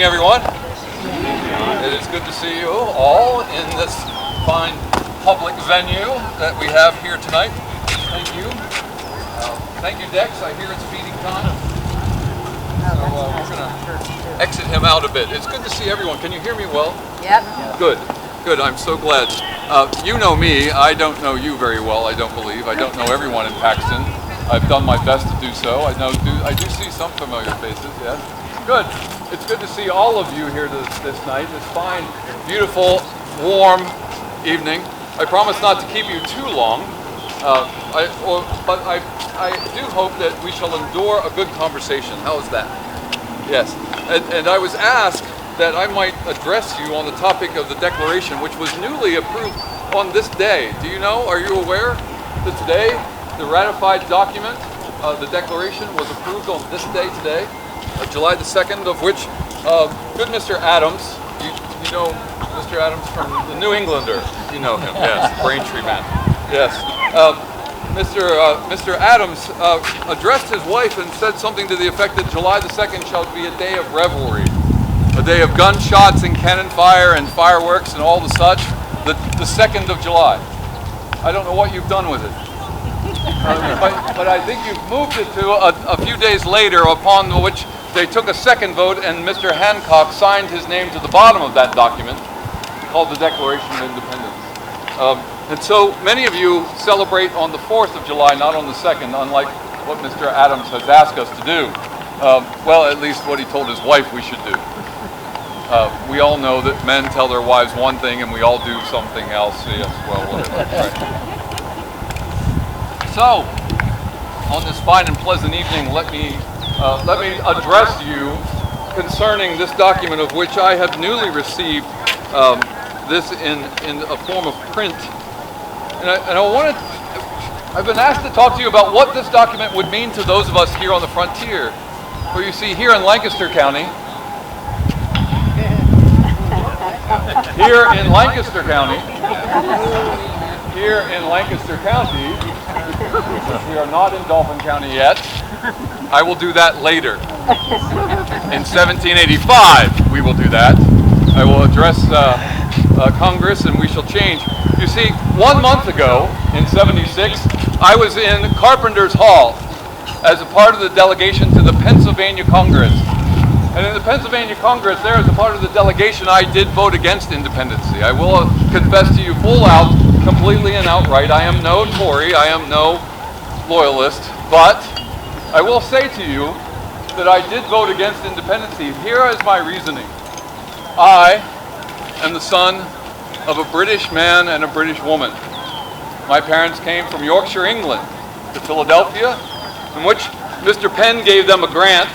evening, everyone. It is good to see you all in this fine public venue that we have here tonight. Thank you. Thank you, Dex. I hear it's feeding time. So we're going to exit him out a bit. It's good to see everyone. Can you hear me well? Yep. Good. Good. I'm so glad. You know me. I don't know you very well, I don't believe. I don't know everyone in Paxton. I've done my best to do so. I do see some familiar faces, yes. Good. It's good to see all of you here this night, this fine, beautiful, warm evening. I promise not to keep you too long, but I do hope that we shall endure a good conversation. How is that? Yes. And I was asked that I might address you on the topic of the Declaration, which was newly approved on this day. Do you know, are you aware that today, the ratified document, the Declaration, was approved on this day today, July the 2nd, of which good Mr. Adams, you know Mr. Adams from the New Englander, you know him, yes, Braintree man, yes. Mr. Adams addressed his wife and said something to the effect that July the 2nd shall be a day of revelry, a day of gunshots and cannon fire and fireworks and all the such, the 2nd of July. I don't know what you've done with it. But I think you've moved it to a few days later, upon which they took a second vote and Mr. Hancock signed his name to the bottom of that document called the Declaration of Independence. And so many of you celebrate on the 4th of July, not on the 2nd, unlike what Mr. Adams has asked us to do. Well, at least what he told his wife we should do. We all know that men tell their wives one thing and we all do something else. Yes, well, whatever. Right. So, on this fine and pleasant evening, let me address you concerning this document, of which I have newly received this in a form of print. And I've been asked to talk to you about what this document would mean to those of us here on the frontier. For you see, here in Lancaster County, we are not in Dauphin County yet. I will do that later. In 1785, we will do that. I will address Congress and we shall change. You see, 1 month ago, in 76, I was in Carpenter's Hall as a part of the delegation to the Pennsylvania Congress. And in the Pennsylvania Congress, there as a part of the delegation, I did vote against independency. I will confess to you full out, completely and outright, I am no Tory, I am no loyalist, but I will say to you that I did vote against independency. Here is my reasoning. I am the son of a British man and a British woman. My parents came from Yorkshire, England, to Philadelphia, in which Mr. Penn gave them a grant,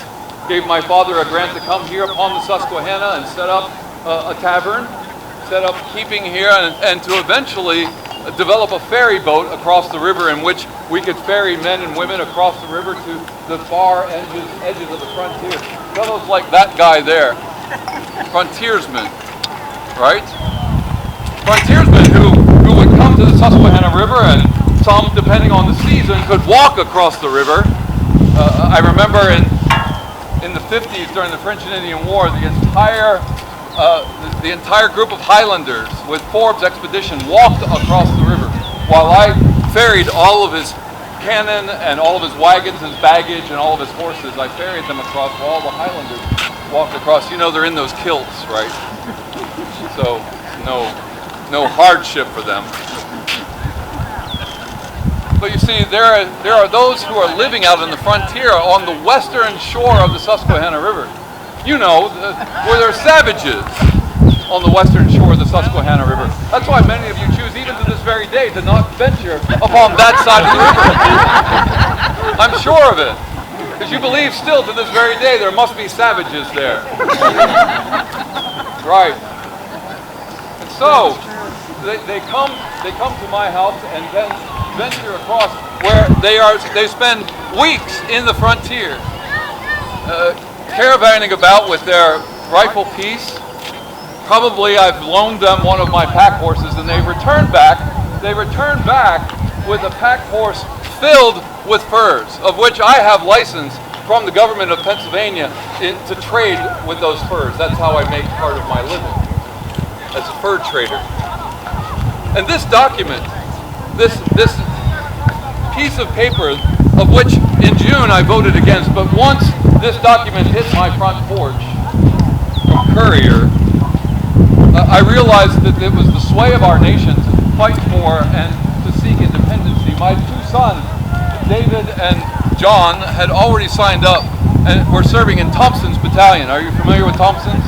gave my father a grant to come here upon the Susquehanna and set up a tavern, set up keeping here, and to eventually develop a ferry boat across the river in which we could ferry men and women across the river to the far edges of the frontier. Fellows like that guy there, frontiersmen, right? Frontiersmen who would come to the Susquehanna River, and some, depending on the season, could walk across the river. I remember in the 50s, during the French and Indian War, the entire group of Highlanders with Forbes expedition walked across the river, while I ferried all of his cannon and all of his wagons, his baggage, and all of his horses. I ferried them across while the Highlanders walked across. You know, they're in those kilts, right? So no hardship for them. But you see, there are those who are living out in the frontier on the western shore of the Susquehanna River. You know, where there are savages on the western shore of the Susquehanna River. That's why many of you choose, even to this very day, to not venture upon that side of the river. I'm sure of it. Because you believe still to this very day there must be savages there. Right. And so, they come to my house and then venture across where they spend weeks in the frontier, caravanning about with their rifle piece. Probably I've loaned them one of my pack horses, and they return back with a pack horse filled with furs, of which I have license from the government of Pennsylvania to trade with those furs. That's how I make part of my living, as a fur trader. And this document, this piece of paper, of which in June I voted against, but once this document hit my front porch from Courier, I realized that it was the sway of our nation to fight for and to seek independency. My two sons, David and John, had already signed up and were serving in Thompson's battalion. Are you familiar with Thompson's?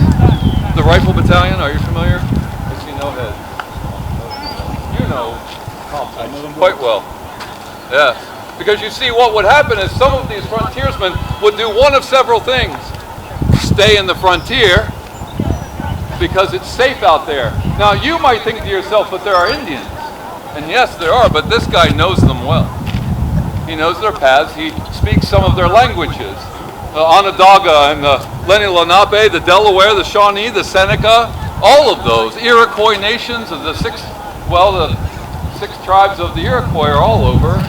The rifle battalion, are you familiar? I see no head. You know Thompson quite well. Yes. Because you see, what would happen is some of these frontiersmen would do one of several things. Stay in the frontier because it's safe out there. Now you might think to yourself, but there are Indians. And yes, there are, but this guy knows them well. He knows their paths. He speaks some of their languages. The Onondaga and the Lenni Lenape, the Delaware, the Shawnee, the Seneca, all of those. Iroquois nations of the six tribes of the Iroquois are all over,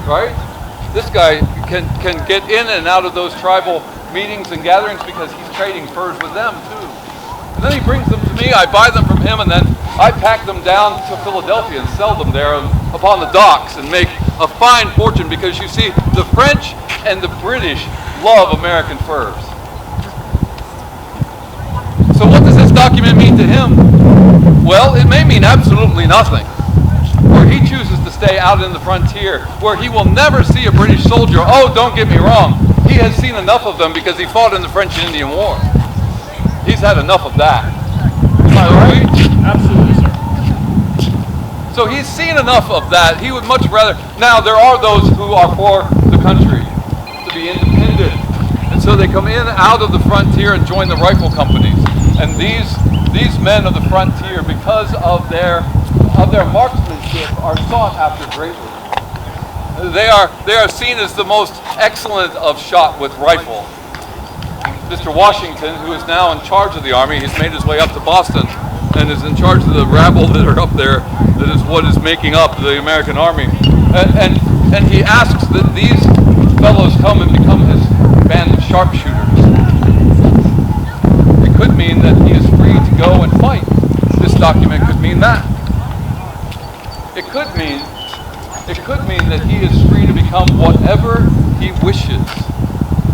right? This guy can get in and out of those tribal meetings and gatherings because he's trading furs with them too. And then he brings them to me, I buy them from him, and then I pack them down to Philadelphia and sell them there upon the docks and make a fine fortune, because you see, the French and the British love American furs. So what does this document mean to him? Well, it may mean absolutely nothing. Where he chooses to stay out in the frontier, where he will never see a British soldier. Oh, don't get me wrong. He has seen enough of them because he fought in the French and Indian War. He's had enough of that. Am I right? Absolutely, sir. So he's seen enough of that. He would much rather. Now, there are those who are for the country, to be independent. And so they come in out of the frontier and join the rifle companies. And these men of the frontier, because of their marksmanship, are sought after greatly. They are seen as the most excellent of shot with rifle. Mr. Washington, who is now in charge of the Army, he's made his way up to Boston and is in charge of the rabble that are up there, that is what is making up the American Army. And he asks that these fellows come and become his band of sharpshooters. It could mean that he is free to go and fight. This document could mean that. It could mean that he is free to become whatever he wishes.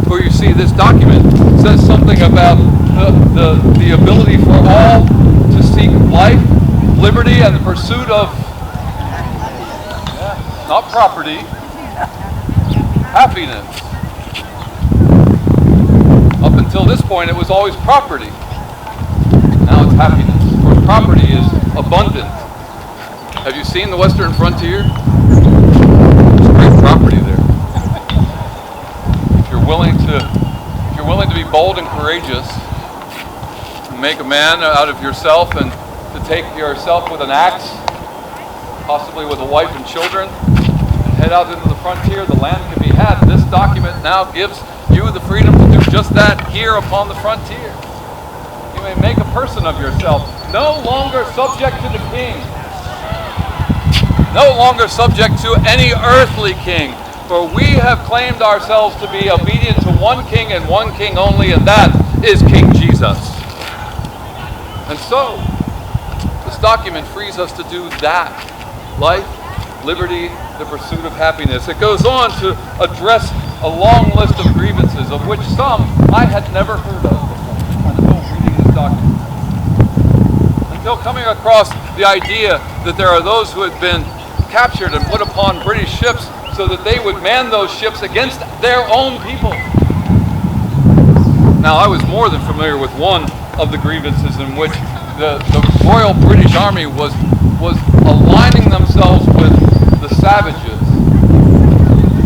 For you see, this document says something about the ability for all to seek life, liberty, and the pursuit of, not property, happiness. Up until this point, it was always property. Now it's happiness. For property is abundant. Have you seen the Western frontier? There's great property there. If you're willing to be bold and courageous, to make a man out of yourself and to take yourself with an axe, possibly with a wife and children, and head out into the frontier, the land can be had. This document now gives you the freedom to do just that here upon the frontier. You may make a person of yourself, no longer subject to the king, no longer subject to any earthly king, for we have claimed ourselves to be obedient to one king and one king only, and that is King Jesus. And so, this document frees us to do that. Life, liberty, the pursuit of happiness. It goes on to address a long list of grievances, of which some I had never heard of before until reading this document. Until coming across the idea that there are those who had been captured and put upon British ships so that they would man those ships against their own people. Now, I was more than familiar with one of the grievances in which the Royal British Army was aligning themselves with the savages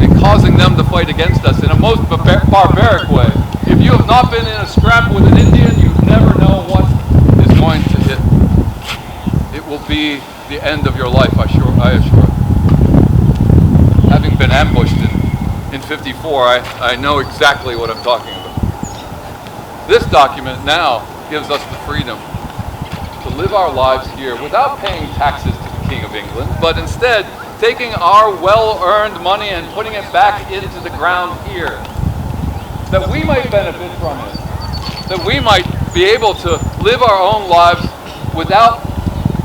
and causing them to fight against us in a most barbaric way. If you have not been in a scrap with an Indian, you never know what is going to hit. It will be the end of your life, I assure you. Having been ambushed in 54, I know exactly what I'm talking about. This document now gives us the freedom to live our lives here without paying taxes to the King of England, but instead taking our well-earned money and putting it back into the ground here. that we might benefit from it, that we might be able to live our own lives without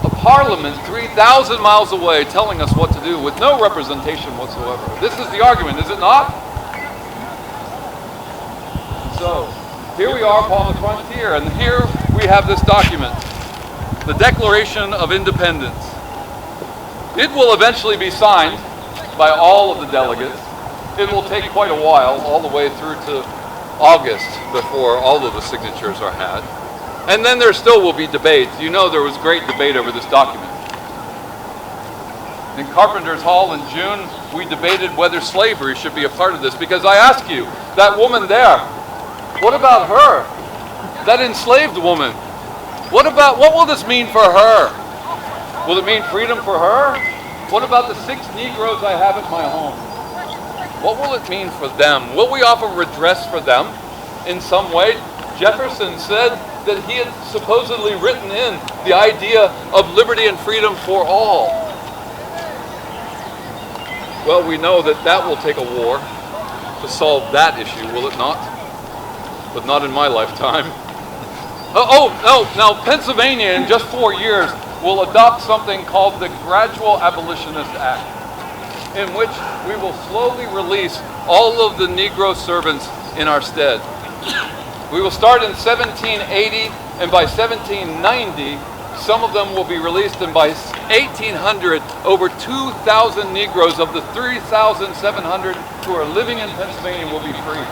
a parliament 3,000 miles away telling us what to do with no representation whatsoever. This is the argument, is it not? So, here we are upon the frontier, and here we have this document, the Declaration of Independence. It will eventually be signed by all of the delegates. It will take quite a while, all the way through to August, before all of the signatures are had. And then there still will be debates. You know there was great debate over this document. In Carpenter's Hall in June, we debated whether slavery should be a part of this, because I ask you, that woman there, what about her? That enslaved woman. What will this mean for her? Will it mean freedom for her? What about the 6 Negroes I have at my home? What will it mean for them? Will we offer redress for them in some way? Jefferson said that he had supposedly written in the idea of liberty and freedom for all. Well, we know that that will take a war to solve that issue, will it not? But not in my lifetime. Now Pennsylvania in just 4 years will adopt something called the Gradual Abolitionist Act, in which we will slowly release all of the Negro servants in our stead. We will start in 1780, and by 1790, some of them will be released, and by 1800, over 2,000 Negroes of the 3,700 who are living in Pennsylvania will be free.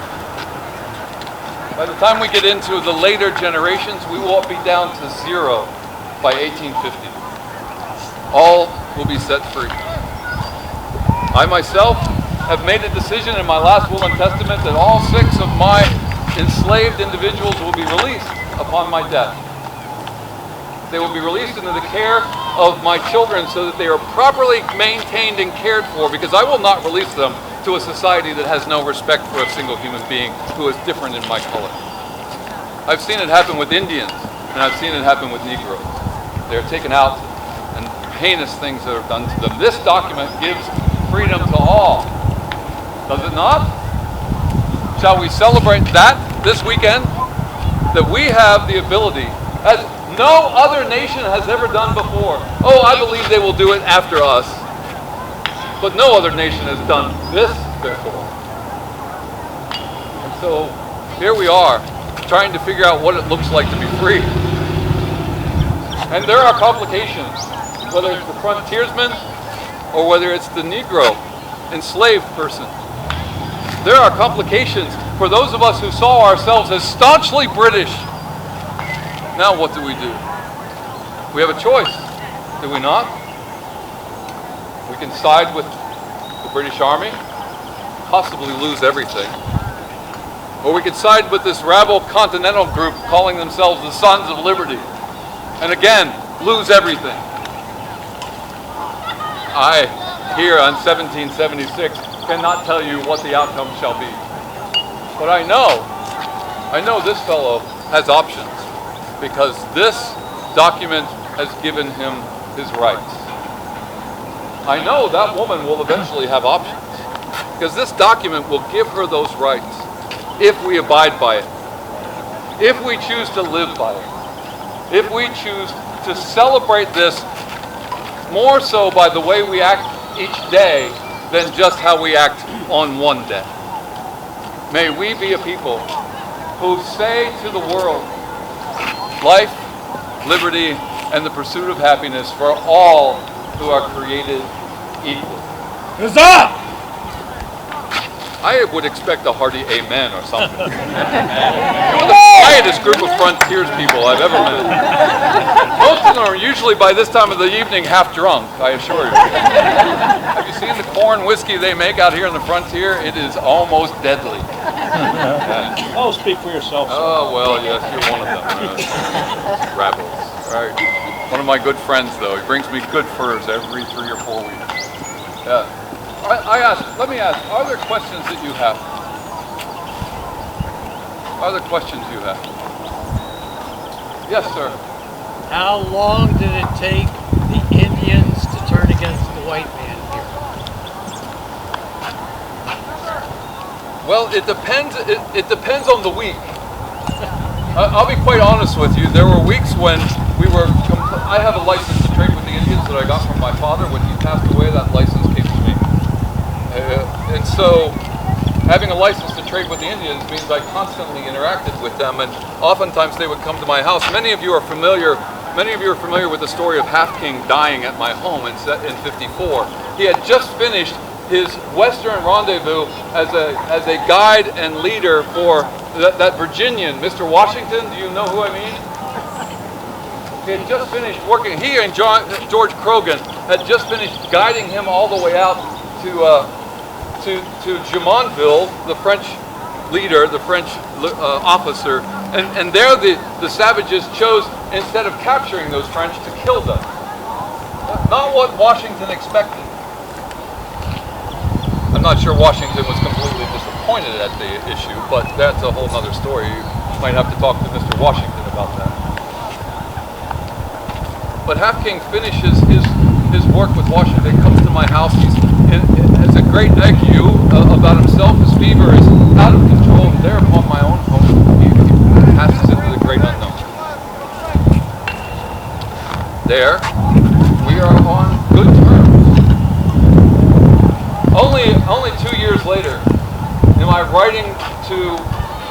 By the time we get into the later generations, we will be down to 0 by 1850. All will be set free. I myself have made a decision in my last will and testament that all 6 of my enslaved individuals will be released upon my death. They will be released into the care of my children so that they are properly maintained and cared for, because I will not release them to a society that has no respect for a single human being who is different in my color. I've seen it happen with Indians, and I've seen it happen with Negroes. They're taken out, and heinous things that are done to them. This document gives freedom to all. Does it not? Shall we celebrate that this weekend? That we have the ability, as no other nation has ever done before. Oh, I believe they will do it after us. But no other nation has done this before. And so here we are, trying to figure out what it looks like to be free. And there are complications, whether it's the frontiersman or whether it's the Negro enslaved person. There are complications for those of us who saw ourselves as staunchly British. Now what do? We have a choice, do we not? We can side with the British Army, possibly lose everything. Or we could side with this rabble Continental group calling themselves the Sons of Liberty, and again, lose everything. I, here on 1776, cannot tell you what the outcome shall be. But I know this fellow has options, because this document has given him his rights. I know that woman will eventually have options, because this document will give her those rights if we abide by it, if we choose to live by it, if we choose to celebrate this more so by the way we act each day than just how we act on one day. May we be a people who say to the world, life, liberty, and the pursuit of happiness for all who are created equal. Huzzah! I would expect a hearty amen or something. You are the quietest group of frontiers people I've ever met. Most of them are usually by this time of the evening half drunk, I assure you. Have you seen the corn whiskey they make out here in the frontier? It is almost deadly. Oh, speak for yourself, sir. Oh, well, yes, you're one of them. Rebels. Right. One of my good friends, though. He brings me good furs every 3 or 4 weeks. Yeah. Let me ask, are there questions that you have? Are there questions you have? Yes, sir. How long did it take the Indians to turn against the white man here? Well, it depends. It depends on the week. I'll be quite honest with you. There were weeks when we were. I have a license to trade with the Indians that I got from my father. When he passed away, that license came to me. And so, having a license to trade with the Indians means I constantly interacted with them, and oftentimes they would come to my house. Many of you are familiar with the story of Half King dying at my home in '54. He had just finished his Western rendezvous as a guide and leader for that Virginian, Mr. Washington. Do you know who I mean? He had just finished working. He and George Croghan had just finished guiding him all the way out to Jumonville, the French leader, the French officer, and there the savages chose, instead of capturing those French, to kill them. Not what Washington expected. I'm not sure Washington was completely disappointed at the issue, but that's a whole other story. You might have to talk to Mr. Washington about that. But Half King finishes his work with Washington, comes to my house. He has a great ague about himself. His fever is out of control, and there upon my own home, he passes into the great unknown. There, we are on good terms. Only 2 years later, am I writing to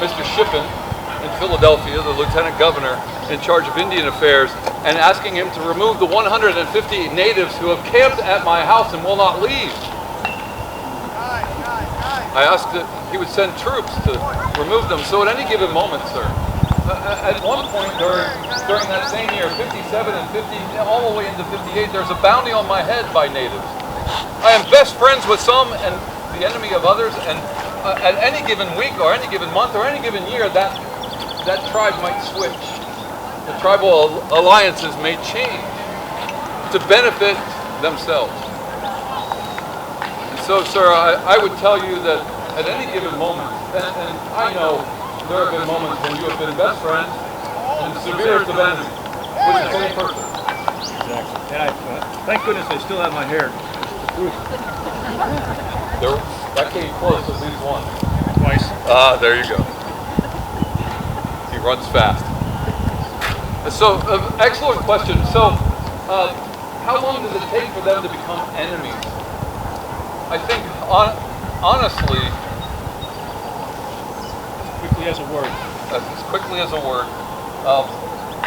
Mr. Shippen in Philadelphia, the Lieutenant Governor in charge of Indian Affairs, and asking him to remove the 150 natives who have camped at my house and will not leave. I asked that he would send troops to remove them. So at any given moment, sir, at one point during that same year, 57 and 50, all the way into 58, there's a bounty on my head by natives. I am best friends with some and the enemy of others, and at any given week or any given month or any given year, that tribe might switch. The tribal alliances may change to benefit themselves. And so, sir, I would tell you that at any given moment, and I know there have been moments when you have been best friends and severest of enemies with the same person. Exactly. And thank goodness I still have my hair. That came close at least once. Twice. There you go. He runs fast. So, excellent question. So, how long does it take for them to become enemies? I think, honestly, as quickly as a word. As quickly as a word.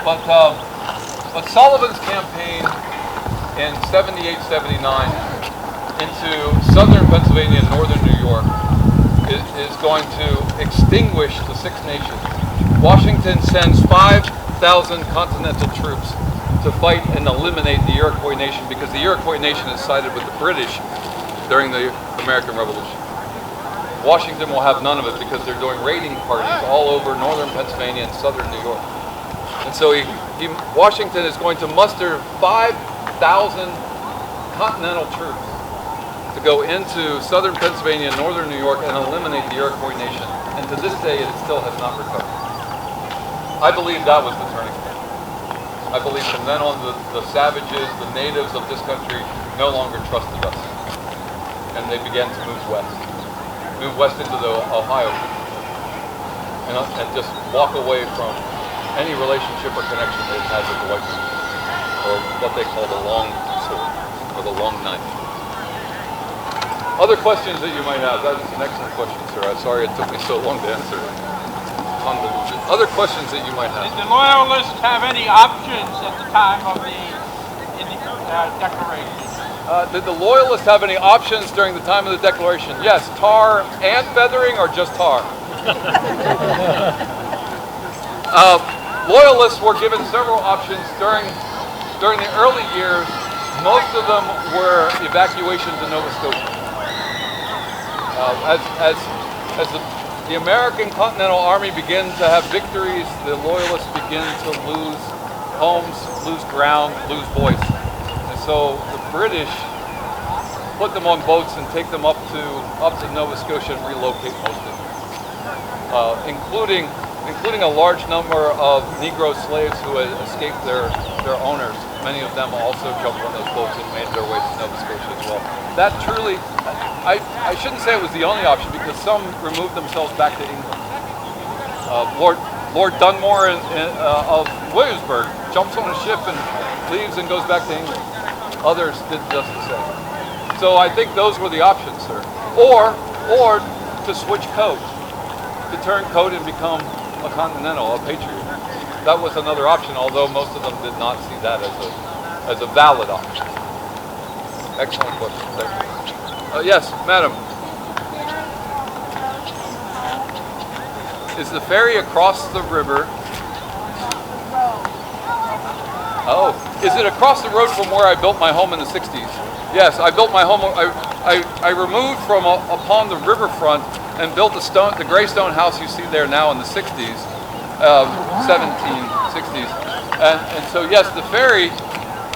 But Sullivan's campaign in 78, 79 into southern Pennsylvania and northern New York is going to extinguish the Six Nations. Washington sends 5,000 Continental troops to fight and eliminate the Iroquois Nation, because the Iroquois Nation is sided with the British during the American Revolution. Washington will have none of it because they're doing raiding parties all over northern Pennsylvania and southern New York. And so Washington is going to muster 5,000 Continental troops to go into southern Pennsylvania and northern New York and eliminate the Iroquois Nation. And to this day, it still has not recovered. I believe that was the turning point. I believe from then on, the savages, the natives of this country no longer trusted us. And they began to move west into the Ohio, and just walk away from any relationship or connection they had with the white man, or what they call the long sword, or the long knife. Other questions that you might have? That is an excellent question, sir. I'm sorry it took me so long to answer. Convoluted. Other questions that you might have? Did the Loyalists have any options at the time of the Declaration? Did the Loyalists have any options during the time of the Declaration? Yes, tar and feathering, or just tar? Loyalists were given several options during the early years. Most of them were evacuation to Nova Scotia. As the American Continental Army began to have victories, the Loyalists began to lose homes, lose ground, lose voice. And so the British put them on boats and take them up to Nova Scotia and relocate most of them, including a large number of Negro slaves who had escaped their owners. many of them also jumped on those boats and made their way to Nova Scotia as well. That truly, I shouldn't say it was the only option, because some removed themselves back to England. Lord Dunmore of Williamsburg jumps on a ship and leaves and goes back to England. Others did just the same. So I think those were the options, sir. Or to switch code, to turn code and become a Continental, a Patriot. That was another option, although most of them did not see that as a valid option. Excellent question. Thank you. Yes, madam. Is the ferry across the river? Oh, is it across the road from where I built my home in the 60s? Yes, I built my home. I removed from upon the riverfront and built the gray stone house you see there now in the 60s, 1760s. And so yes, the ferry.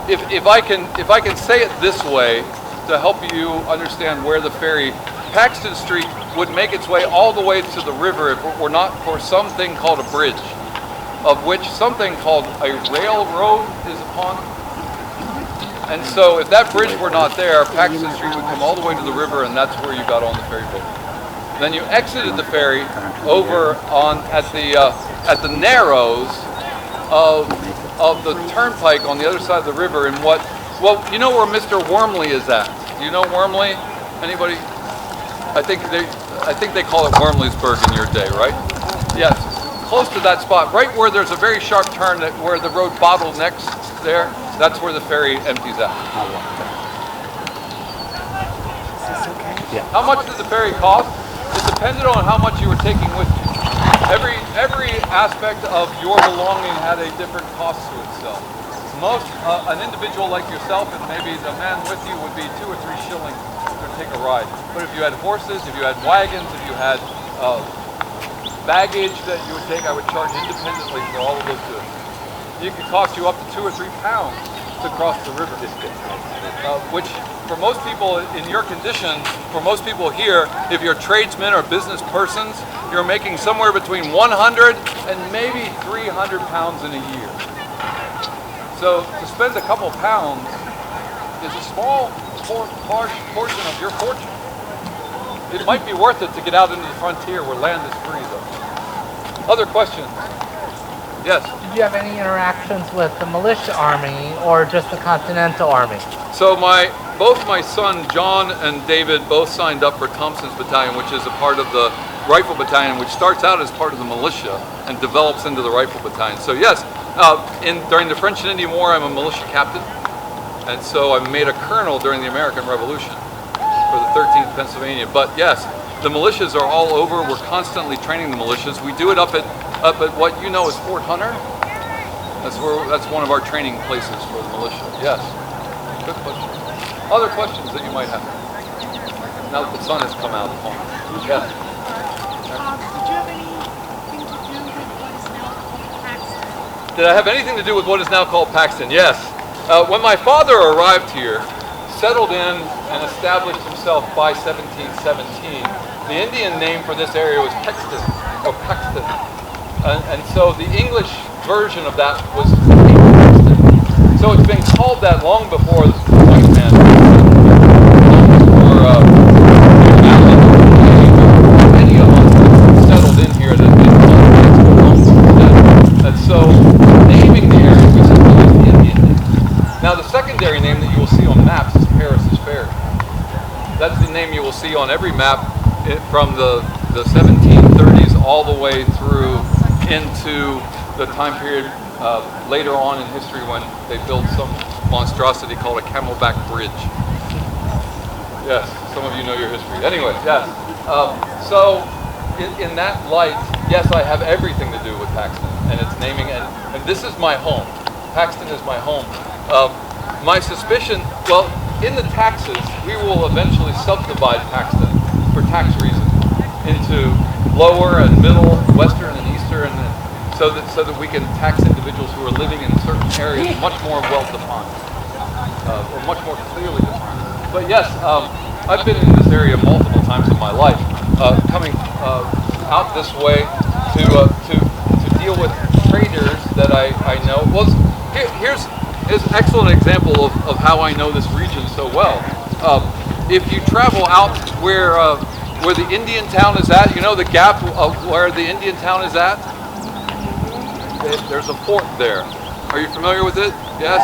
If I can say it this way to help you understand where the ferry, Paxton Street would make its way all the way to the river if it were not for something called a bridge, of which something called a railroad is upon. And so if that bridge were not there, Paxton Street would come all the way to the river, and that's where you got on the ferry boat. Then you exited the ferry over at the narrows of the turnpike on the other side of the river, and you know where Mr. Wormley is at? Do you know Wormley? Anybody? I think they call it Wormleysburg in your day, right? Yes, close to that spot, right where there's a very sharp turn where the road bottlenecks there. That's where the ferry empties out. Yeah. How much did the ferry cost? It depended on how much you were taking with you. Every aspect of your belonging had a different cost to itself. An individual like yourself and maybe the man with you would be 2 or 3 shillings to take a ride. But if you had horses, if you had wagons, if you had baggage that you would take, I would charge independently for all of those goods. It could cost you up to 2 or 3 pounds to cross the river, which for most people in your condition, for most people here, if you're tradesmen or business persons, you're making somewhere between 100 and maybe 300 pounds in a year. So to spend a couple pounds is a small portion of your fortune. It might be worth it to get out into the frontier where land is free, though. Other questions? Yes? Did you have any interactions with the Militia Army or just the Continental Army? So both my son John and David both signed up for Thompson's Battalion, which is a part of the Rifle Battalion, which starts out as part of the militia and develops into the Rifle Battalion. So yes, during the French and Indian War, I'm a militia captain, and so I made a colonel during the American Revolution for the 13th Pennsylvania. But yes, the militias are all over. We're constantly training the militias. We do it up at what you know as Fort Hunter. That's one of our training places for the militia. Yes, good question. Other questions that you might have? Now that the sun has come out of the home. Yes. Did you have anything to do with what is now called Paxton? Did I have anything to do with what is now called Paxton? Yes. When my father arrived here, settled in and established himself by 1717, the Indian name for this area was Paxton, or Paxton. And so the English version of that was Paxton. So it's been called that long before the white man, or any of us that settled in here that did and so naming the area we simply use the Indian name. Now the secondary name that you will see on maps is Harris Ferry. That's the name you will see on every map from the 1730s all the way through into the time period later on in history when they built some monstrosity called a camelback bridge. Yes, some of you know your history. Anyway, yes. So in that light, yes, I have everything to do with Paxton and its naming, and this is my home. Paxton is my home. My suspicion, well, in the taxes, we will eventually subdivide Paxton for tax reasons into lower and middle, western and eastern, so that we can tax individuals who are living in certain areas much more well-defined, or much more clearly defined. But yes, I've been in this area multiple times in my life, coming out this way to deal with traders that I know. Well, is an excellent example of how I know this region so well. If you travel out where the Indian town is at, you know the gap of where the Indian town is at? There's a fort there. Are you familiar with it? Yes?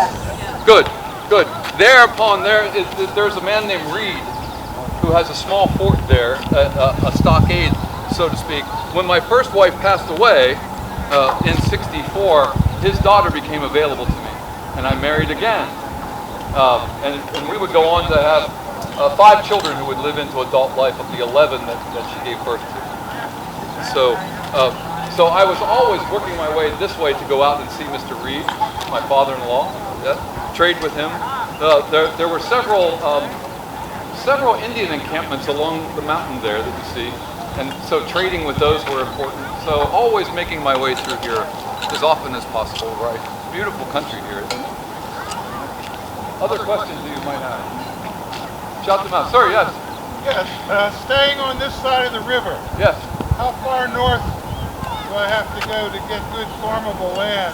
Good, good. There's a man named Reed who has a small fort there, a stockade, so to speak. When my first wife passed away in '64, his daughter became available to me, and I married again. And we would go on to have 5 children who would live into adult life of the 11 that she gave birth to. So I was always working my way this way to go out and see Mr. Reed, my father-in-law, trade with him. There were several Indian encampments along the mountain there that you see, and so trading with those were important. So always making my way through here as often as possible, right? Beautiful country here, isn't it? Other questions that you might have? Shout them out. Sir, yes? Yes, staying on this side of the river, Yes. how far north do I have to go to get good farmable land?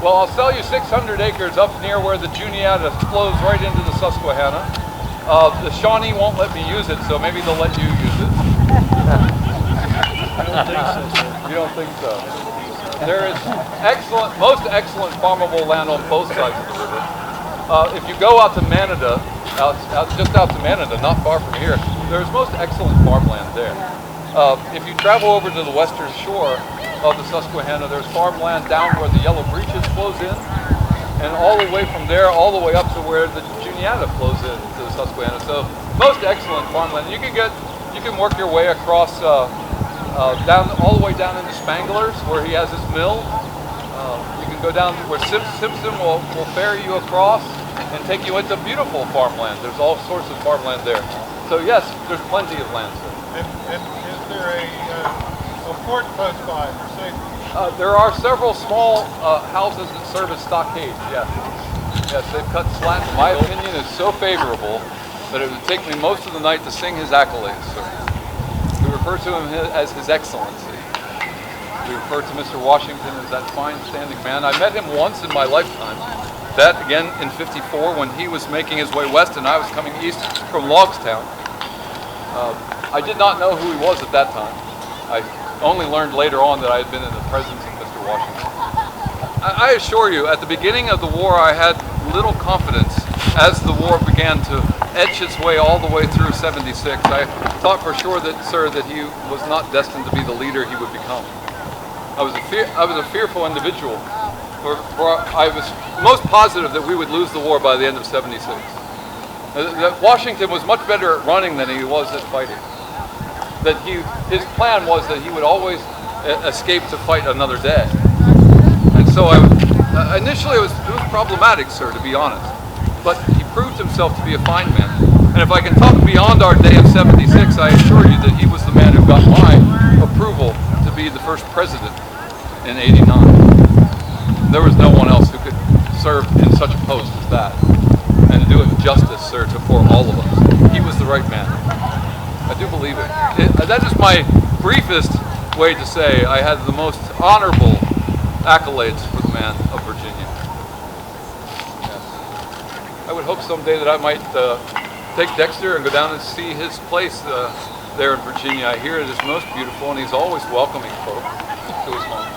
Well, I'll sell you 600 acres up near where the Juniata flows right into the Susquehanna. The Shawnee won't let me use it, so maybe they'll let you use it. I don't think so, sir. You don't think so? There is most excellent farmable land on both sides of the river. If you go out to Manada, just out to Manada, not far from here, there's most excellent farmland there. If you travel over to the western shore of the Susquehanna, there's farmland down where the Yellow Breeches flows in, and all the way from there, all the way up to where the Juniata flows into the Susquehanna. So most excellent farmland. You can work your way across down all the way down into Spangler's, where he has his mill. You can go down to where Simpson will ferry you across and take you into beautiful farmland. There's all sorts of farmland there. So yes, there's plenty of land, sir. And is there a fort close by for safety? There are several small houses that serve as stockades, yes. Yes, they've cut slats. My opinion is so favorable that it would take me most of the night to sing his accolades, sir. We refer to him as His Excellency. We refer to Mr. Washington as that fine standing man. I met him once in my lifetime. That again in '54 when he was making his way west and I was coming east from Logstown. I did not know who he was at that time. I only learned later on that I had been in the presence of Mr. Washington. I assure you, at the beginning of the war, I had little confidence. As the war began to etch its way all the way through '76, I thought for sure that, sir, that he was not destined to be the leader he would become. I was a fearful individual. For I was most positive that we would lose the war by the end of '76. That Washington was much better at running than he was at fighting. That his plan was that he would always escape to fight another day. And so initially it was problematic, sir, to be honest. But he proved himself to be a fine man. And if I can talk beyond our day of '76, I assure you that he was the man who got my approval to be the first president in '89. There was no one else who could serve in such a post as that and do it justice, sir, for all of us. He was the right man. I do believe it. That is my briefest way to say I had the most honorable accolades for the man of Virginia. Yes. I would hope someday that I might take Dexter and go down and see his place there in Virginia. I hear it is most beautiful, and he's always welcoming folk to his home,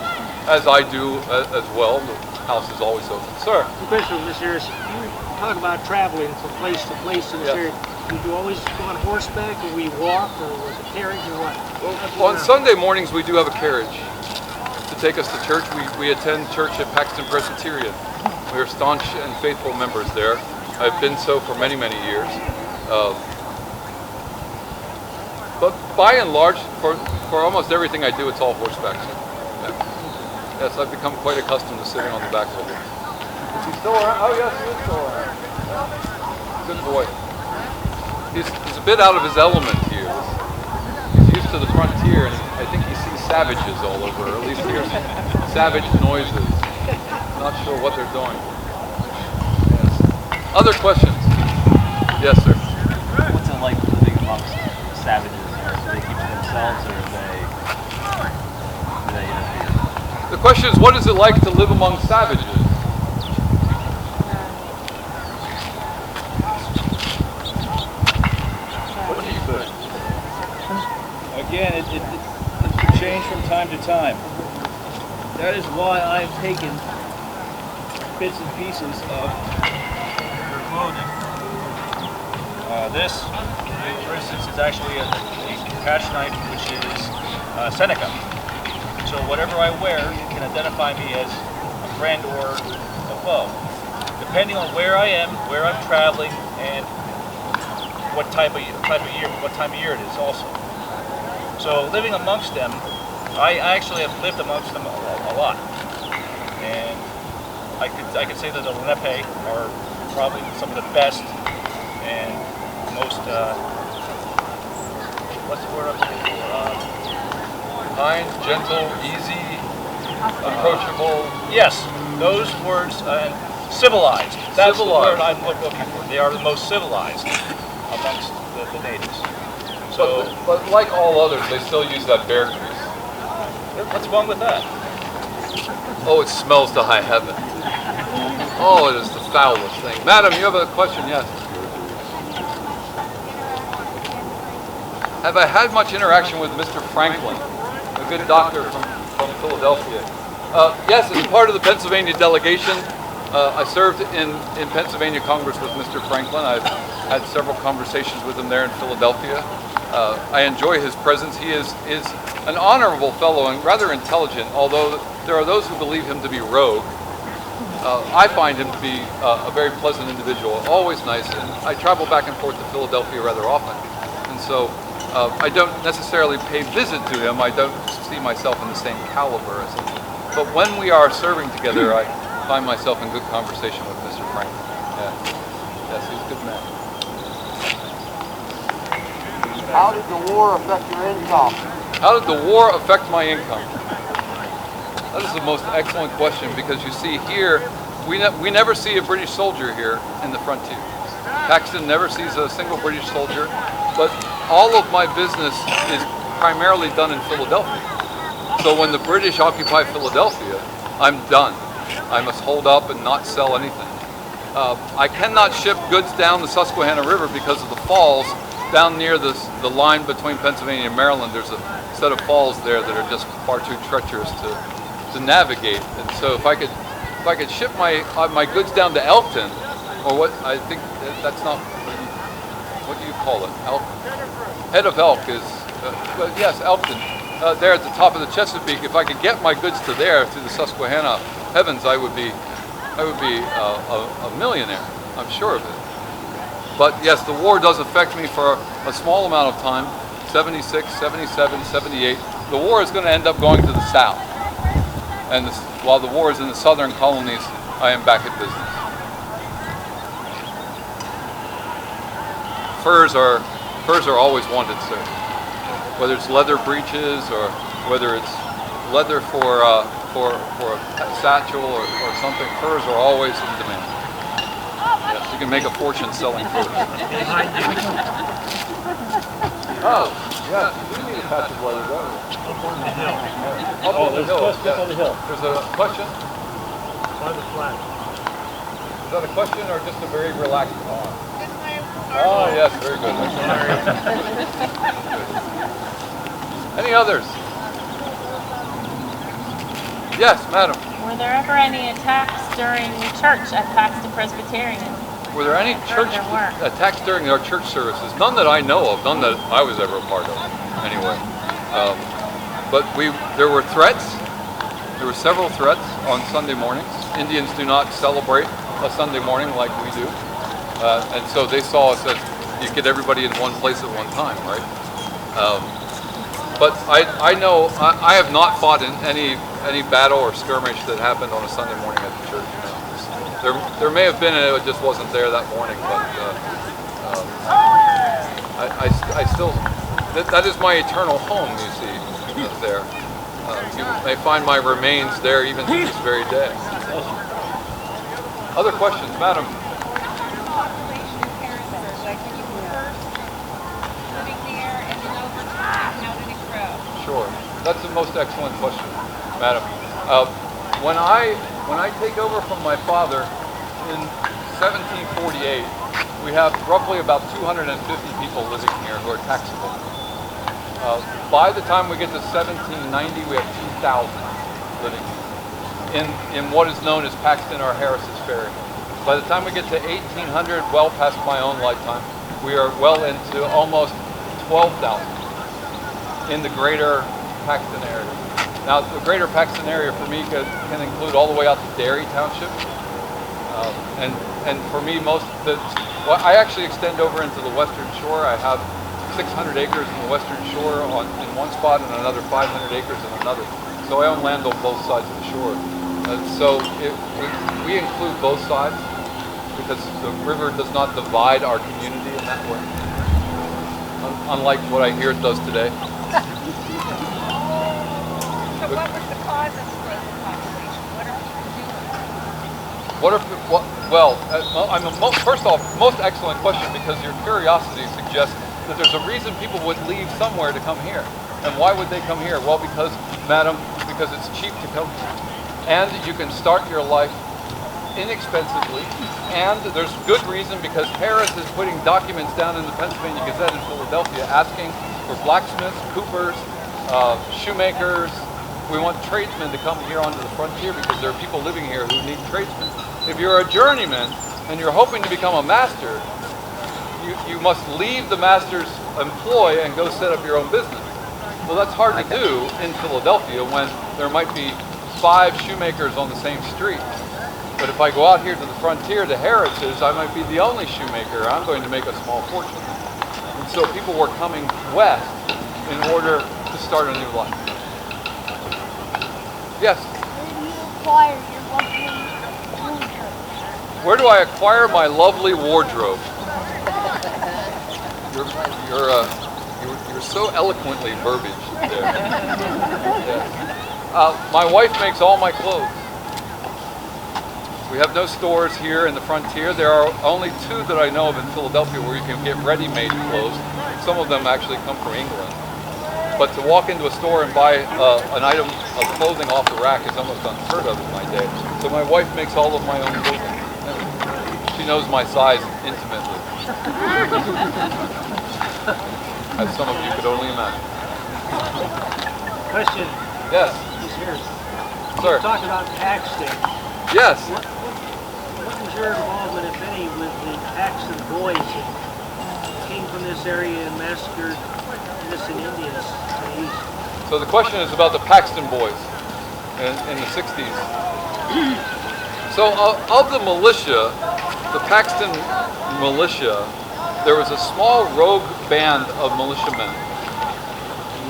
as I do as well. The house is always open. Sir? The question, Mr. Harris, you talk about traveling from place to place in this area. Did you always go on horseback, or we walk, or was it carriage, or what? Well, on Sunday mornings, we do have a carriage to take us to church. We attend church at Paxton Presbyterian. We are staunch and faithful members there. I've been so for many, many years. But by and large, for almost everything I do, it's all horseback. Yeah. Yes, I've become quite accustomed to sitting on the back of it. Is he still around? Oh, yes, he is still around. Good boy. He's a bit out of his element here. He's used to the frontier, and I think he sees savages all over, or at least hears savage noises. Not sure what they're doing. Yes. Other questions? Yes, sir. What's it like living amongst savages? Do they keep to themselves, or do they interfere? The question is, what is it like to live among savages? a time. That is why I've taken bits and pieces of your clothing. This, for instance, is actually a cash knife, which is Seneca. So whatever I wear can identify me as a friend or a foe, depending on where I am, where I'm traveling, and what time of year it is also. So living amongst them, I actually have lived amongst them a lot, and I could say that the Lenape are probably some of the best and most what's the word I'm looking for? Kind, gentle, easy, approachable. Yes, those words. Civilized. That's Civilized. the word I'm looking for. They are the most civilized amongst the natives. So, But like all others, they still use that bear grease. what's wrong with that? Oh, it smells to high heaven. Oh, it is the foulest thing. Madam, you have a question? Yes. Have I had much interaction with Mr. Franklin, a good doctor from Philadelphia? Yes, as part of the Pennsylvania delegation, I served in Pennsylvania Congress with Mr. Franklin. I've had several conversations with him there in Philadelphia. I enjoy his presence. He is an honorable fellow and rather intelligent, although there are those who believe him to be rogue. I find him to be a very pleasant individual, always nice, and I travel back and forth to Philadelphia rather often. And so I don't necessarily pay visit to him. I don't see myself in the same caliber as him. But when we are serving together, I find myself in good conversation with Mr. Franklin. Yeah. Yes, he's a good man. How did the war affect your income? How did the war affect my income? That is the most excellent question, because you see here, we never see a British soldier here in the frontier. Paxton never sees a single British soldier, but all of my business is primarily done in Philadelphia. So when the British occupy Philadelphia, I'm done. I must hold up and not sell anything. I cannot ship goods down the Susquehanna River because of the falls down near the line between Pennsylvania and Maryland. There's a set of falls there that are just far too treacherous to navigate. And so if I could ship my goods down to Elkton, or what I think that's not, what do you call it? Head of Elk is, but yes, Elkton. There at the top of the Chesapeake, if I could get my goods to there through the Susquehanna heavens, I would be a millionaire. I'm sure of it. But yes, the war does affect me for a small amount of time. 76, 77, 78. The war is going to end up going to the south, and while the war is in the southern colonies, I am back at business. Furs are always wanted, sir. Whether it's leather breeches or whether it's leather for a satchel or something, furs are always in demand. Yes, you can make a fortune selling furs. Oh, yes, you need a patch of leather, don't you? Up on the hill. Up on the hill. Up on the hill. There's a question? By the flag. Is that a question or just a very relaxed on? Oh, yes, very good. Any others? Yes, madam. Were there ever any attacks during church at Paxton Presbyterian? Were there any church attacks during our church services? None that I know of, none that I was ever a part of, anyway. But there were threats. There were several threats on Sunday mornings. Indians do not celebrate a Sunday morning like we do. And so they saw us as you get everybody in one place at one time, right? But I know I have not fought in any battle or skirmish that happened on a Sunday morning at the church. No. There may have been, and it just wasn't there that morning. But I still that is my eternal home. You see, there. You may find my remains there even to this very day. Other questions, madam? Sure. That's the most excellent question, madam. When I take over from my father in 1748, we have roughly about 250 people living here who are taxable. By the time we get to 1790, we have 2,000 living in what is known as Paxton or Harris Ferry. By the time we get to 1800, well past my own lifetime, we are well into almost 12,000 in the greater Paxton area. Now, the greater Paxton area for me can include all the way out to Derry Township. And for me, I actually extend over into the western shore. I have 600 acres in the western shore in one spot and another 500 acres in another. So I own land on both sides of the shore. We include both sides because the river does not divide our community in that way, unlike what I hear it does today. So what was the cause of the growth of population? First off, most excellent question, because your curiosity suggests that there's a reason people would leave somewhere to come here. And why would they come here? Well, because it's cheap to come here. And you can start your life inexpensively. And there's good reason, because Harris is putting documents down in the Pennsylvania Gazette in Philadelphia asking for blacksmiths, coopers, shoemakers. We want tradesmen to come here onto the frontier because there are people living here who need tradesmen. If you're a journeyman and you're hoping to become a master, you must leave the master's employ and go set up your own business. Well, that's hard to do in Philadelphia when there might be 5 shoemakers on the same street. But if I go out here to the frontier to Harris's, I might be the only shoemaker. I'm going to make a small fortune. And so people were coming west in order to start a new life. Yes? Where do you acquire your lovely wardrobe? Where do I acquire my lovely wardrobe? You're so eloquently verbiage there. Yeah. My wife makes all my clothes. We have no stores here in the frontier. There are only 2 that I know of in Philadelphia where you can get ready-made clothes. Some of them actually come from England. But to walk into a store and buy an item of clothing off the rack is almost unheard of in my day. So my wife makes all of my own clothing. She knows my size intimately. As some of you could only imagine. Question. Yes. Is here. Sir. You talked about Paxton. Yes. What was your involvement, if any, with the Paxton Boys that came from this area and massacred innocent Indians to the east? So the question is about the Paxton Boys in the 60s. So of the militia, the Paxton Militia, there was a small rogue band of militiamen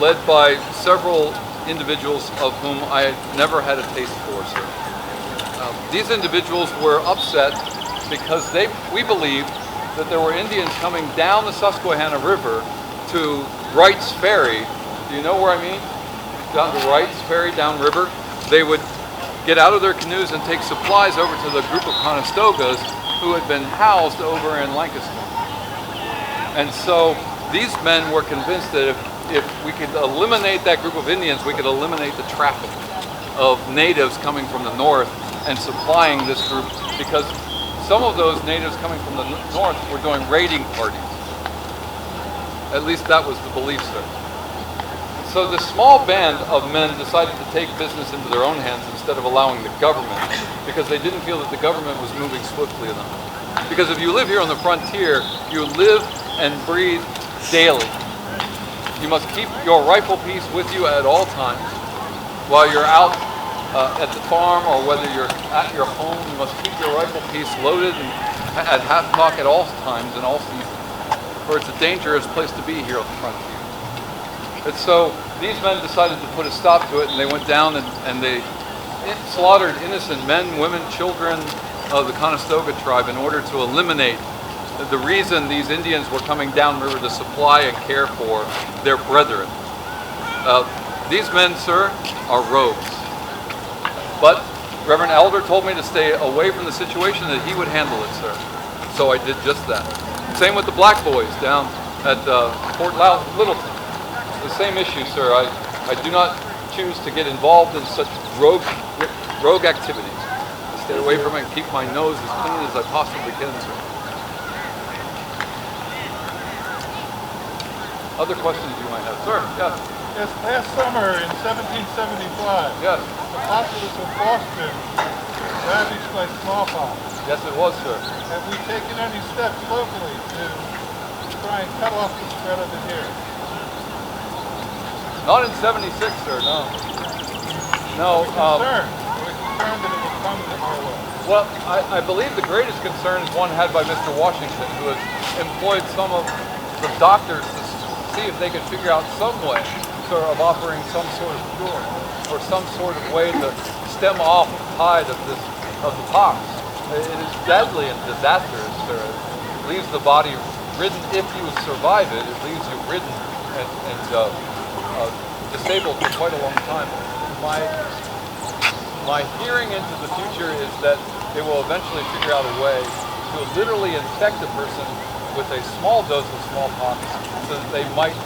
led by several individuals of whom I never had a taste for, sir. These individuals were upset because we believed that there were Indians coming down the Susquehanna River to Wright's Ferry. Do you know where I mean? Down to Wright's Ferry, downriver. They would get out of their canoes and take supplies over to the group of Conestogas who had been housed over in Lancaster. And so these men were convinced that if we could eliminate that group of Indians, we could eliminate the traffic of natives coming from the north and supplying this group, because some of those natives coming from the north were doing raiding parties. At least that was the belief, sir. So this small band of men decided to take business into their own hands instead of allowing the government, because they didn't feel that the government was moving swiftly enough. Because if you live here on the frontier, you live and breathe daily. You must keep your rifle piece with you at all times. While you're out at the farm or whether you're at your home, you must keep your rifle piece loaded and at half-cock at all times in all seasons. For it's a dangerous place to be here on the frontier. And so these men decided to put a stop to it, and they went down and they slaughtered innocent men, women, children of the Conestoga tribe in order to eliminate the reason these Indians were coming downriver to supply and care for their brethren. These men, sir, are rogues. But Reverend Elder told me to stay away from the situation, that he would handle it, sir. So I did just that. Same with the Black Boys down at Fort Littleton. The same issue, sir. I do not choose to get involved in such rogue activities. I stay away from it and keep my nose as clean as I possibly can, sir. Other questions you might have? Sir, yes. This past summer in 1775, Yes. the populace of Boston was ravaged by smallpox. Yes, it was, sir. Have we taken any steps locally to try and cut off the spread of it here? Not in 76, sir, no. No. We're concerned that it will come to our way. Well, I believe the greatest concern is one had by Mr. Washington, who has employed some doctors to see if they could figure out some way of offering some sort of cure or some sort of way to stem off the tide of the pox. It is deadly and disastrous, sir. It leaves the body ridden. If you survive it, it leaves you ridden and disabled for quite a long time. My hearing into the future is that they will eventually figure out a way to literally infect a person with a small dose of smallpox so that they might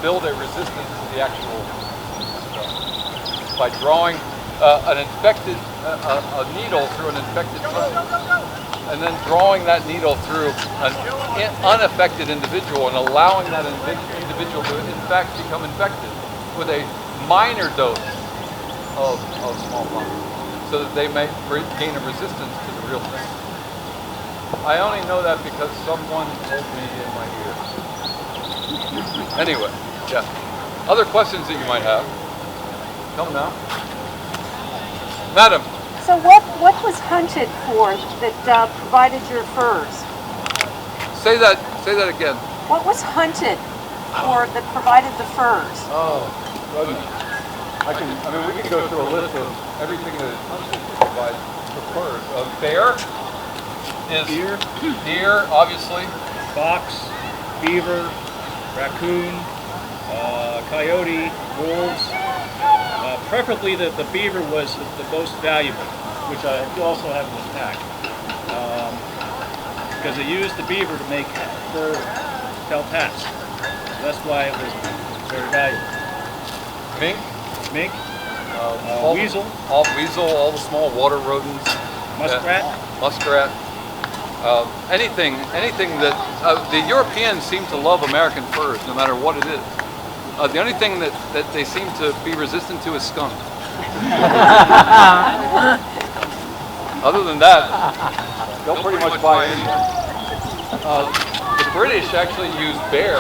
build a resistance to the actual by drawing a needle through an infected person and then drawing that needle through an unaffected individual and allowing that individual to in fact become infected with a minor dose of smallpox so that they may gain a resistance to the real thing. I only know that because someone told me in my ear. Anyway, yeah. Other questions that you might have? Come now. Madam. So what was hunted for that provided your furs? Say that again. What was hunted for that provided the furs? Oh, goodness. We can go through a list of everything that is hunted to provide the furs. Bear is deer, obviously. Fox, beaver, raccoon, coyote, wolves. Preferably the beaver was the most valuable, which I also have in the pack. Because they used the beaver to make fur felt hats. So that's why it was very valuable. Mink? Weasel. All the small water rodents. Muskrat. Muskrat. Anything that the Europeans seem to love American furs, no matter what it is. The only thing that they seem to be resistant to is skunk. Other than that, they'll pretty much buy anything. The British actually use bear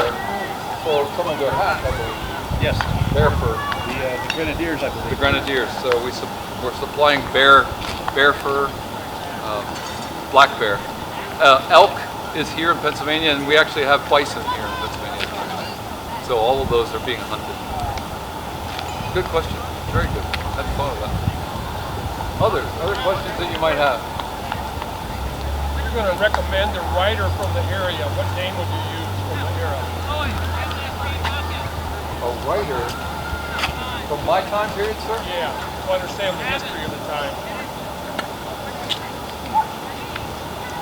for some of their hats, I believe. Yes. Bear fur. The grenadiers, I believe. The grenadiers. So we're supplying bear fur, black bear. Elk is here in Pennsylvania, and we actually have bison here in Pennsylvania. So all of those are being hunted. Good question. Very good. I hadn't thought of that. Other questions that you might have? If you're going to recommend a writer from the area, what name would you use from the era? A writer from my time period, sir? Yeah, to understand the history of the time.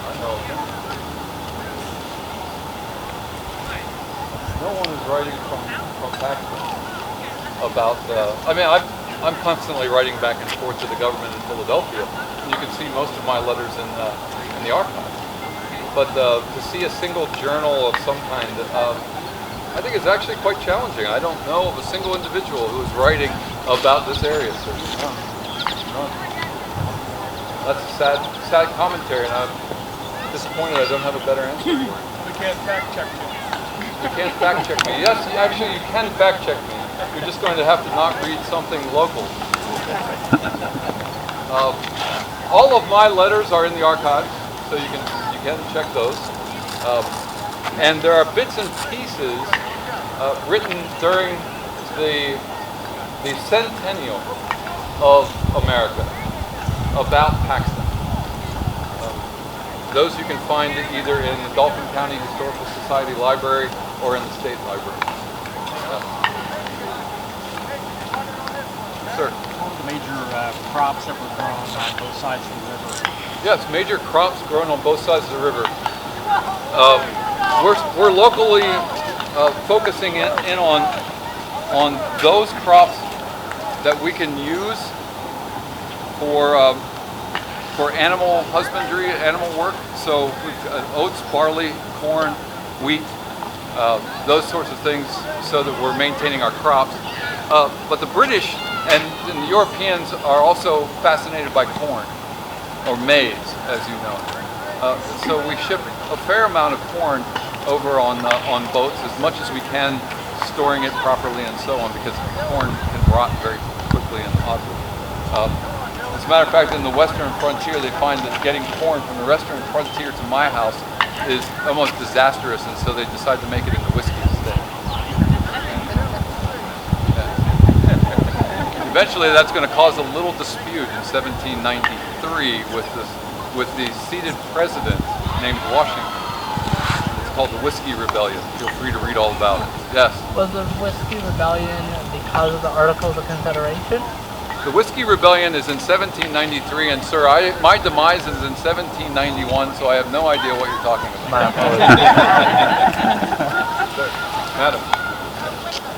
I know. No one is writing from Paxton about. I'm constantly writing back and forth to the government in Philadelphia, and you can see most of my letters in the archives. But to see a single journal of some kind, I think it's actually quite challenging. I don't know of a single individual who is writing about this area, sir. No. That's a sad commentary, and I'm disappointed I don't have a better answer for it. We can't fact check you. You can't fact check me. Yes, actually you can fact check me. You're just going to have to not read something local. All of my letters are in the archives, so you can check those. And there are bits and pieces written during the centennial of America about Paxton. Those you can find either in the Dauphin County Historical Society Library or in the State Library. Sir? What were the major crops that were grown on both sides of the river? Yes, major crops grown on both sides of the river. We're locally focusing in on those crops that we can use for animal husbandry, animal work. So we've got oats, barley, corn, wheat, those sorts of things, so that we're maintaining our crops. But the British and the Europeans are also fascinated by corn, or maize, as you know. So we ship a fair amount of corn over on boats, as much as we can, storing it properly and so on, because corn can rot very quickly and oddly. As a matter of fact, in the western frontier, they find that getting corn from the western frontier to my house is almost disastrous, and so they decide to make it into whiskey instead. Eventually, that's going to cause a little dispute in 1793 with the seated president named Washington. It's called the Whiskey Rebellion. Feel free to read all about it. Yes? Was the Whiskey Rebellion because of the Articles of Confederation? The Whiskey Rebellion is in 1793, and sir, my demise is in 1791, so I have no idea what you're talking about. My apologies. Madam.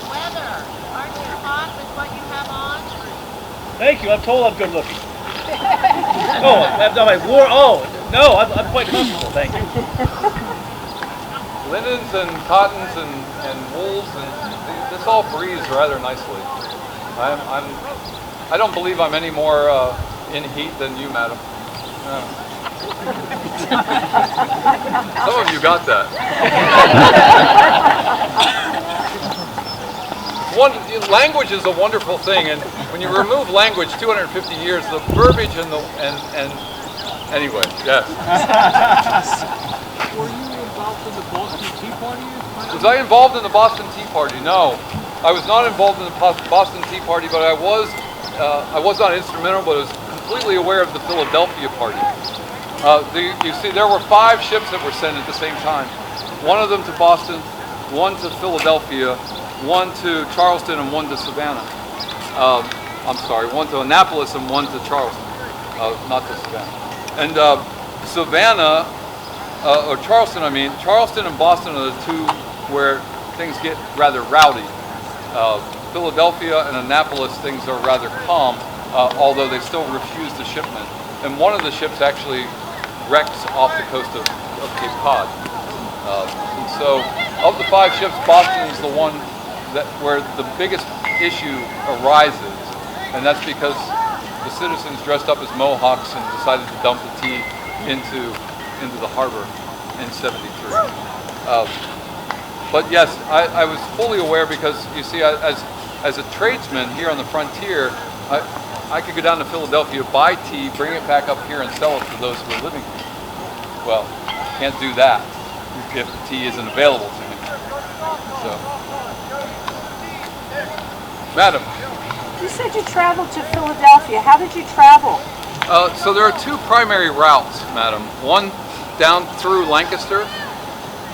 Weather. Aren't you hot with what you have on? Thank you. I'm told I'm good looking. Oh, I've done my war. Oh, no, I'm quite comfortable. Thank you. Linens and cottons and wools, and this all breathes rather nicely. I don't believe I'm any more in heat than you, madam. Some of you got that. Language is a wonderful thing, and when you remove language 250 years, the verbiage and anyway, yes. Were you involved in the Boston Tea Party? Was I involved in the Boston Tea Party? No, I was not involved in the Boston Tea Party, but I was not instrumental, but I was completely aware of the Philadelphia Party. You see, there were 5 ships that were sent at the same time. One of them to Boston, one to Philadelphia, one to Charleston, and one to Savannah. I'm sorry, one to Annapolis and one to Charleston, not to Savannah. And Savannah, or Charleston, I mean, Charleston and Boston are the two where things get rather rowdy. Philadelphia and Annapolis, things are rather calm, although they still refuse the shipment. And one of the ships actually wrecks off the coast of Cape Cod. And so, of the 5 ships, Boston is the one where the biggest issue arises, and that's because the citizens dressed up as Mohawks and decided to dump the tea into the harbor in '73. But yes, I was fully aware, because you see, as a tradesman here on the frontier, I could go down to Philadelphia, buy tea, bring it back up here, and sell it to those who are living here. Well, can't do that if the tea isn't available to me. So, madam. You said you traveled to Philadelphia. How did you travel? So there are 2 primary routes, madam. One down through Lancaster,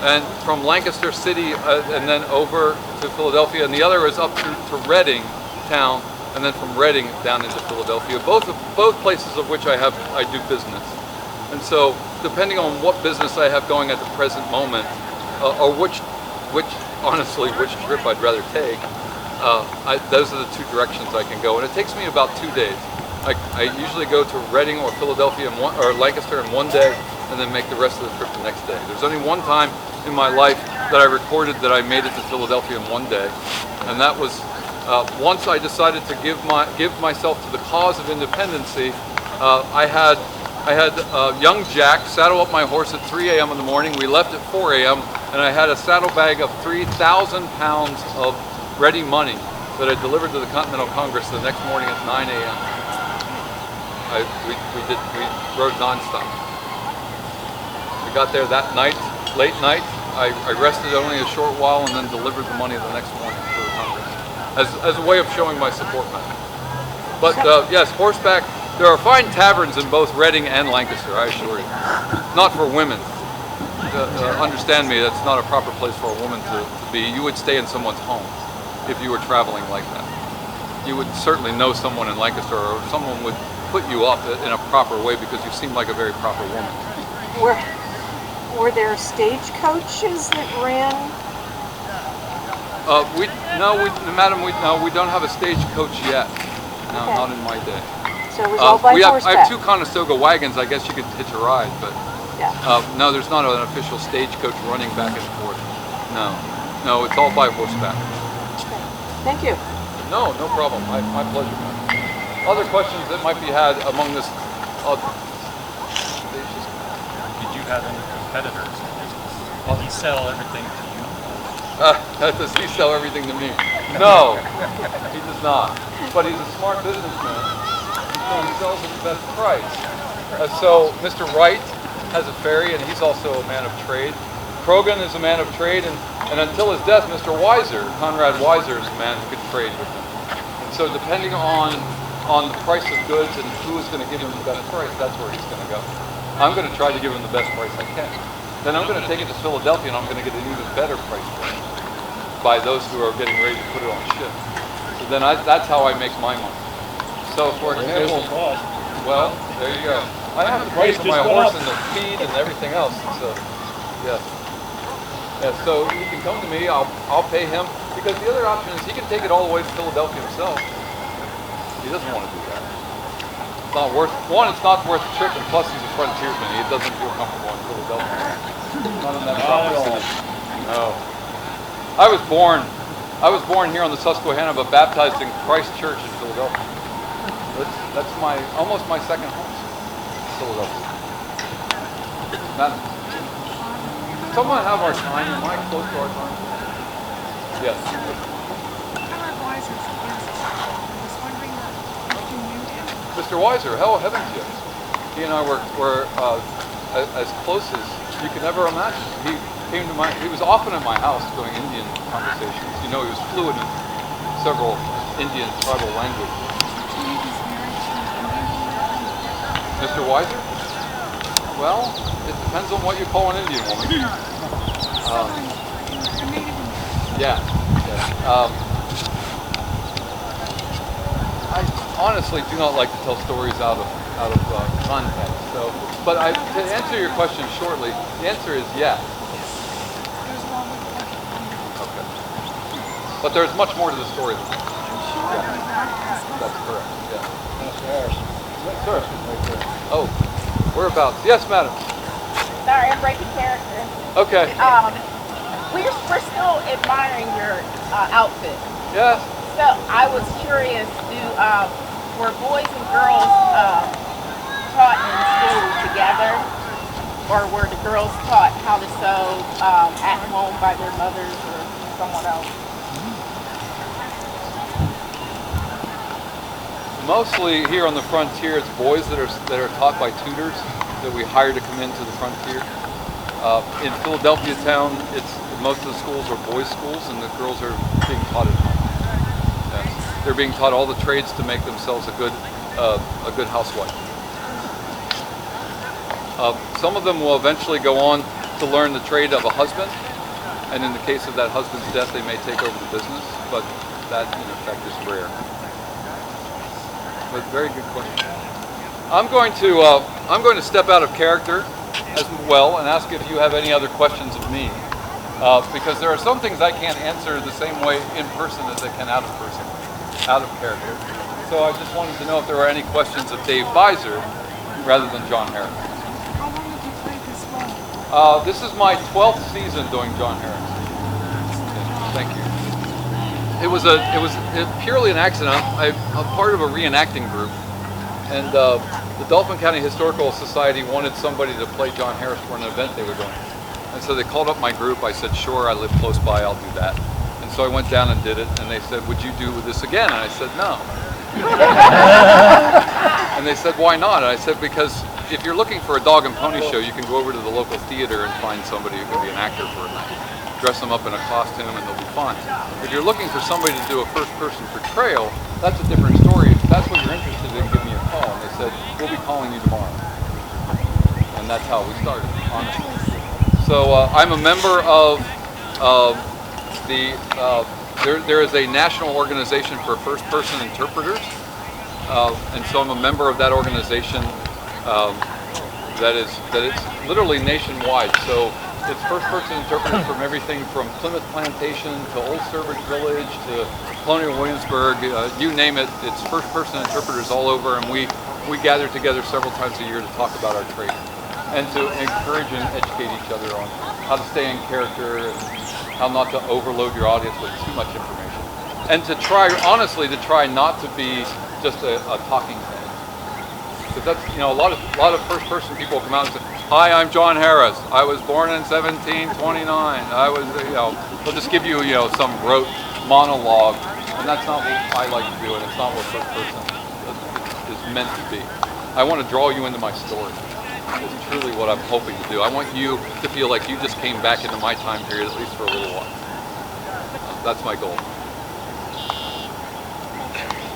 and from Lancaster City, and then over to Philadelphia, and the other is up to Reading town, and then from Reading down into Philadelphia. Both places of which I do business. And so, depending on what business I have going at the present moment, or which trip I'd rather take, those are the 2 directions I can go, and it takes me about 2 days. I usually go to Reading or Philadelphia or Lancaster in one day, and then make the rest of the trip the next day. There's only one time in my life that I recorded that I made it to Philadelphia in one day, and that was once I decided to give myself to the cause of independency. I had young Jack saddle up my horse at 3 a.m. in the morning. We left at 4 a.m. and I had a saddlebag of 3,000 pounds of ready money that I delivered to the Continental Congress the next morning at 9 a.m. We rode nonstop. We got there that night, late night. I rested only a short while and then delivered the money the next morning to the Congress as a way of showing my support, man. But yes, horseback. There are fine taverns in both Reading and Lancaster, I assure you. Not for women. Understand me, that's not a proper place for a woman to be. You would stay in someone's home if you were traveling like that. You would certainly know someone in Lancaster, or someone would put you up in a proper way because you seem like a very proper woman. Were there stagecoaches that ran? Madam, we don't have a stagecoach yet. No, Okay. not in my day. So it was all by horseback. I have 2 Conestoga wagons. I guess you could hitch a ride, but Yeah. no, there's not an official stagecoach running back and forth. No, it's all by horseback. Thank you. No problem. My pleasure, man. Other questions that might be had among this? Did you have any competitors? Did he sell everything to you? Does he sell everything to me? No, he does not. But he's a smart businessman, so he sells at the best price. So Mr. Wright has a ferry, and he's also a man of trade. Krogan is a man of trade, and until his death, Mr. Weiser, Conrad Weiser, is a man who could trade with him. And so depending on the price of goods and who is going to give him the best price, that's where he's going to go. I'm going to try to give him the best price I can. Then I'm going to take it to Philadelphia, and I'm going to get an even better price for it by those who are getting ready to put it on ship. So then that's how I make my money. So for example, well, there you go. I have to pay for my horse and the feed and everything else. So, yes. Yeah, so he can come to me, I'll pay him, because the other option is he can take it all the way to Philadelphia himself. He doesn't want to do that. It's not worth, one, it's not worth the trip, and plus he's a frontiersman. He doesn't feel comfortable in Philadelphia. Not in that proximity. No. I was born here on the Susquehanna, but baptized in Christ Church in Philadelphia. That's almost my second home, Philadelphia. Someone have our time? Am I close to our time? Yes. Mr. Weiser, hell, heavens yes. He and I were as close as you could ever imagine. He was often at my house doing Indian conversations. You know, he was fluent in several Indian tribal languages. Mr. Weiser? Well, it depends on what you call an Indian woman. Yeah. I honestly do not like to tell stories out of context. So, but to answer your question shortly, the answer is yes. Okay. But there's much more to the story than that. Yeah. That's correct. Yeah. Mr. Harris. Yes, sir. Oh, whereabouts? Yes, madam. Sorry, I'm breaking character. Okay. We're still admiring your outfit. Yes. So I was curious, were boys and girls taught in school together, or were the girls taught how to sew at home by their mothers or someone else? Mostly here on the frontier, it's boys that are taught by tutors that we hire to come into the frontier. In Philadelphia town, most of the schools are boys' schools, and the girls are being taught at home. Yes. They're being taught all the trades to make themselves a good housewife. Some of them will eventually go on to learn the trade of a husband, and in the case of that husband's death, they may take over the business, but that in effect is rare. But very good question. I'm going to step out of character as well and ask if you have any other questions of me, because there are some things I can't answer the same way in person as I can out of character. So I just wanted to know if there were any questions of Dave Biser rather than John Harris. How long have you played this role? This is my 12th season doing John Harris. Thank you. It was purely an accident. I'm part of a reenacting group, and the Dauphin County Historical Society wanted somebody to play John Harris for an event they were doing. And so they called up my group. I said, sure, I live close by, I'll do that. And so I went down and did it, and they said, would you do this again? And I said, no. And they said, why not? And I said, because if you're looking for a dog and pony show, you can go over to the local theater and find somebody who can be an actor for a night. Dress them up in a costume and they'll be fine. If you're looking for somebody to do a first-person portrayal, that's a different story. If that's what you're interested in, give me a call. And they said, we'll be calling you tomorrow. And that's how we started, honestly. So I'm a member of there is a national organization for first-person interpreters. And so I'm a member of that organization that is literally nationwide. So it's first-person interpreters from everything from Plymouth Plantation to Old Sturbridge Village to Colonial Williamsburg, you name it. It's first-person interpreters all over, and we gather together several times a year to talk about our trade and to encourage and educate each other on how to stay in character and how not to overload your audience with too much information, and to try, honestly, to try not to be just a talking head. Because that's, you know, a lot of first-person people come out and say, "Hi, I'm John Harris. I was born in 1729. I was, you know," they'll just give you, you know, some rote monologue, and that's not what I like to do, and it's not what first person is meant to be. I want to draw you into my story. It's truly what I'm hoping to do. I want you to feel like you just came back into my time period, at least for a little while. That's my goal.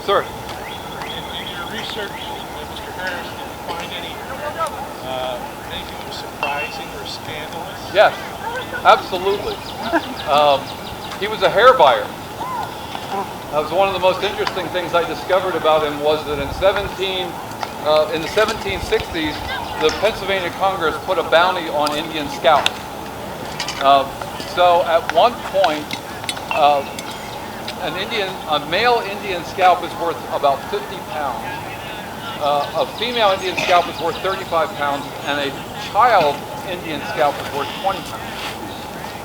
Sir? In your research, Mr. Harris, did you find anything surprising or scandalous? Yes, absolutely. He was a hair buyer. That was one of the most interesting things I discovered about him, was that in the 1760s, the Pennsylvania Congress put a bounty on Indian scalps. So at one point, a male Indian scalp is worth about 50 pounds. A female Indian scalp is worth 35 pounds, and a child Indian scalp is worth 20 pounds.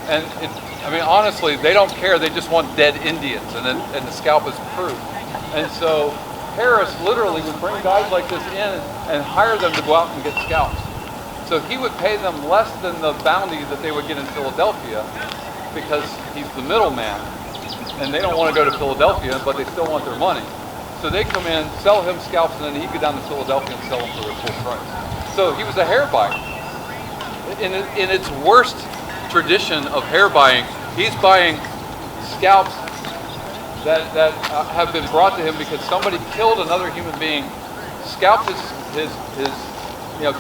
And I mean, honestly, they don't care. They just want dead Indians, and the scalp is proof. And so Harris literally would bring guys like this in and hire them to go out and get scalps. So he would pay them less than the bounty that they would get in Philadelphia, because he's the middleman, and they don't want to go to Philadelphia, but they still want their money. So they come in, sell him scalps, and then he'd go down to Philadelphia and sell them for their full price. So he was a hair buyer. In its worst tradition of hair buying, he's buying scalps that have been brought to him because somebody killed another human being, scalped his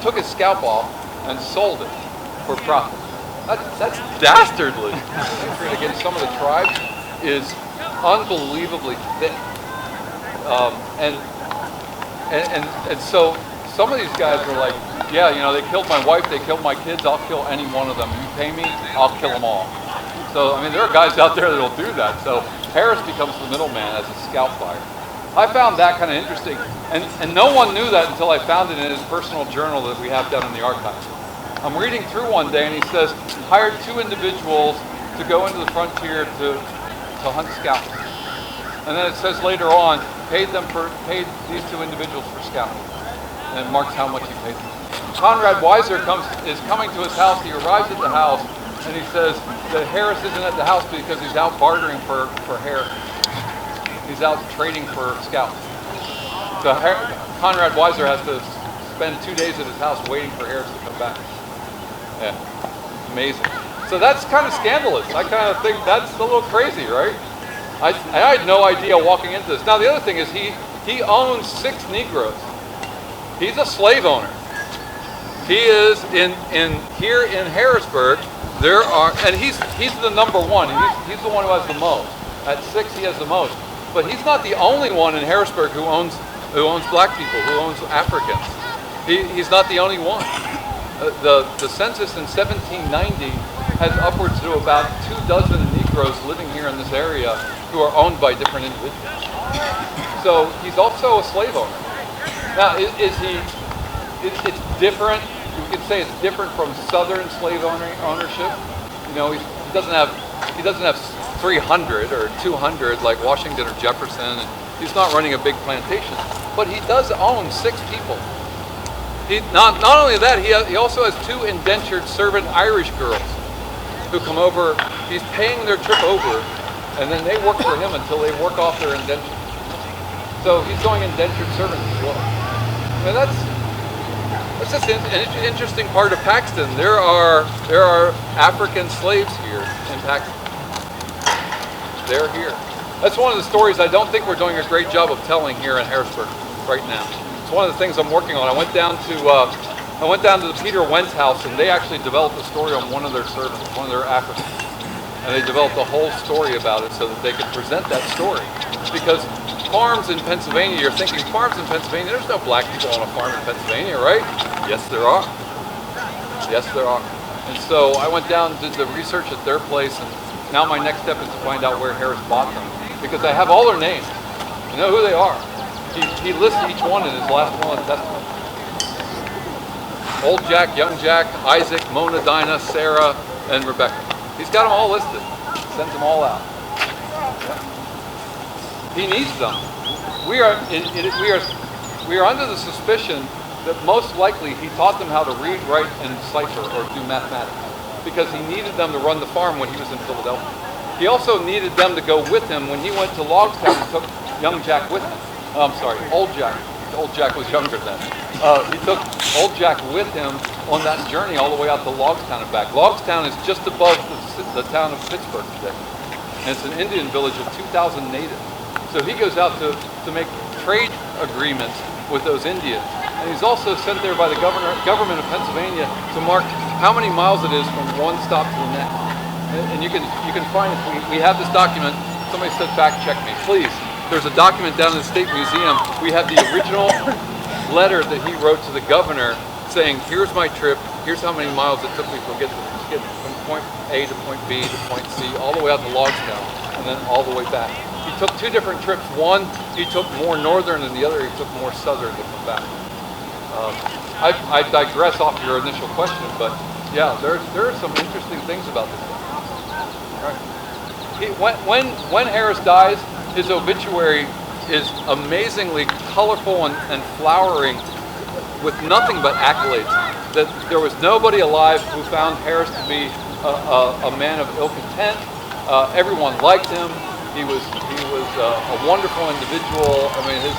took his scalp off and sold it for profit. That's dastardly. Against some of the tribes is unbelievably thick. And so some of these guys were like, yeah, you know, they killed my wife, they killed my kids, I'll kill any one of them. You pay me, I'll kill them all. So, I mean, there are guys out there that'll do that. So Harris becomes the middleman as a scalp buyer. I found that kind of interesting. And no one knew that until I found it in his personal journal that we have down in the archives. I'm reading through one day and he says, hired 2 individuals to go into the frontier to hunt scalps. And then it says later on, paid these 2 individuals for scalps. And it marks how much he paid them. Conrad Biser is coming to his house. He arrives at the house and he says that Harris isn't at the house because he's out bartering for hair. He's out trading for scalps. So Conrad Biser has to spend 2 days at his house waiting for Harris to come back. Yeah, amazing. So that's kind of scandalous. I kind of think that's a little crazy, right? I had no idea walking into this. Now the other thing is he owns 6 Negroes. He's a slave owner. He is here in Harrisburg. There are, and he's the number one. He's the one who has the most. At 6, he has the most. But he's not the only one in Harrisburg who owns black people, who owns Africans. He's not the only one. The census in 1790 has upwards to about 24 Negroes living here in this area who are owned by different individuals. So he's also a slave owner. Now, it's different. We could say it's different from Southern slave ownership. You know, he doesn't have 300 or 200 like Washington or Jefferson. And he's not running a big plantation, but he does own 6 people. Not only that, he also has 2 indentured servant Irish girls who come over. He's paying their trip over, and then they work for him until they work off their indenture. So he's going indentured servants as well. I mean, that's just an interesting part of Paxton. There are African slaves here in Paxton. They're here. That's one of the stories I don't think we're doing a great job of telling here in Harrisburg right now. It's one of the things I'm working on. I went down to the Peter Wentz house, and they actually developed a story on one of their servants, one of their Africans. And they developed a whole story about it so that they could present that story. Because farms in Pennsylvania, you're thinking farms in Pennsylvania, there's no black people on a farm in Pennsylvania, right? Yes, there are. Yes, there are. And so I went down, did the research at their place, and now my next step is to find out where Harris bought them. Because I have all their names. I know who they are. He lists each one in his last will and testament. Old Jack, Young Jack, Isaac, Mona, Dinah, Sarah, and Rebecca. He's got them all listed. sends them all out. He needs them. We are under the suspicion that most likely he taught them how to read, write, and cipher or do mathematics because he needed them to run the farm when he was in Philadelphia. He also needed them to go with him when he went to Logstown and took young Jack with him. I'm sorry, old Jack. Old Jack was younger then. He took old Jack with him on that journey all the way out to Logstown and back. Logstown is just above the town of Pittsburgh today. And it's an Indian village of 2,000 natives. So he goes out to make trade agreements with those Indians. And he's also sent there by the government of Pennsylvania to mark how many miles it is from one stop to the next. And you can find it. We have this document. Somebody said fact check me, please. There's a document down in the State Museum. We have the original letter that he wrote to the governor saying, here's my trip, here's how many miles it took me to get from point A to point B to point C, all the way out to Logstown, and then all the way back. He took two different trips. One, he took more northern, and the other, he took more southern to come back. I digress off your initial question, but yeah, there are some interesting things about this guy. When Harris dies, his obituary is amazingly colorful and flowering with nothing but accolades. That there was nobody alive who found Harris to be a man of ill content. Everyone liked him. He was a wonderful individual. I mean, his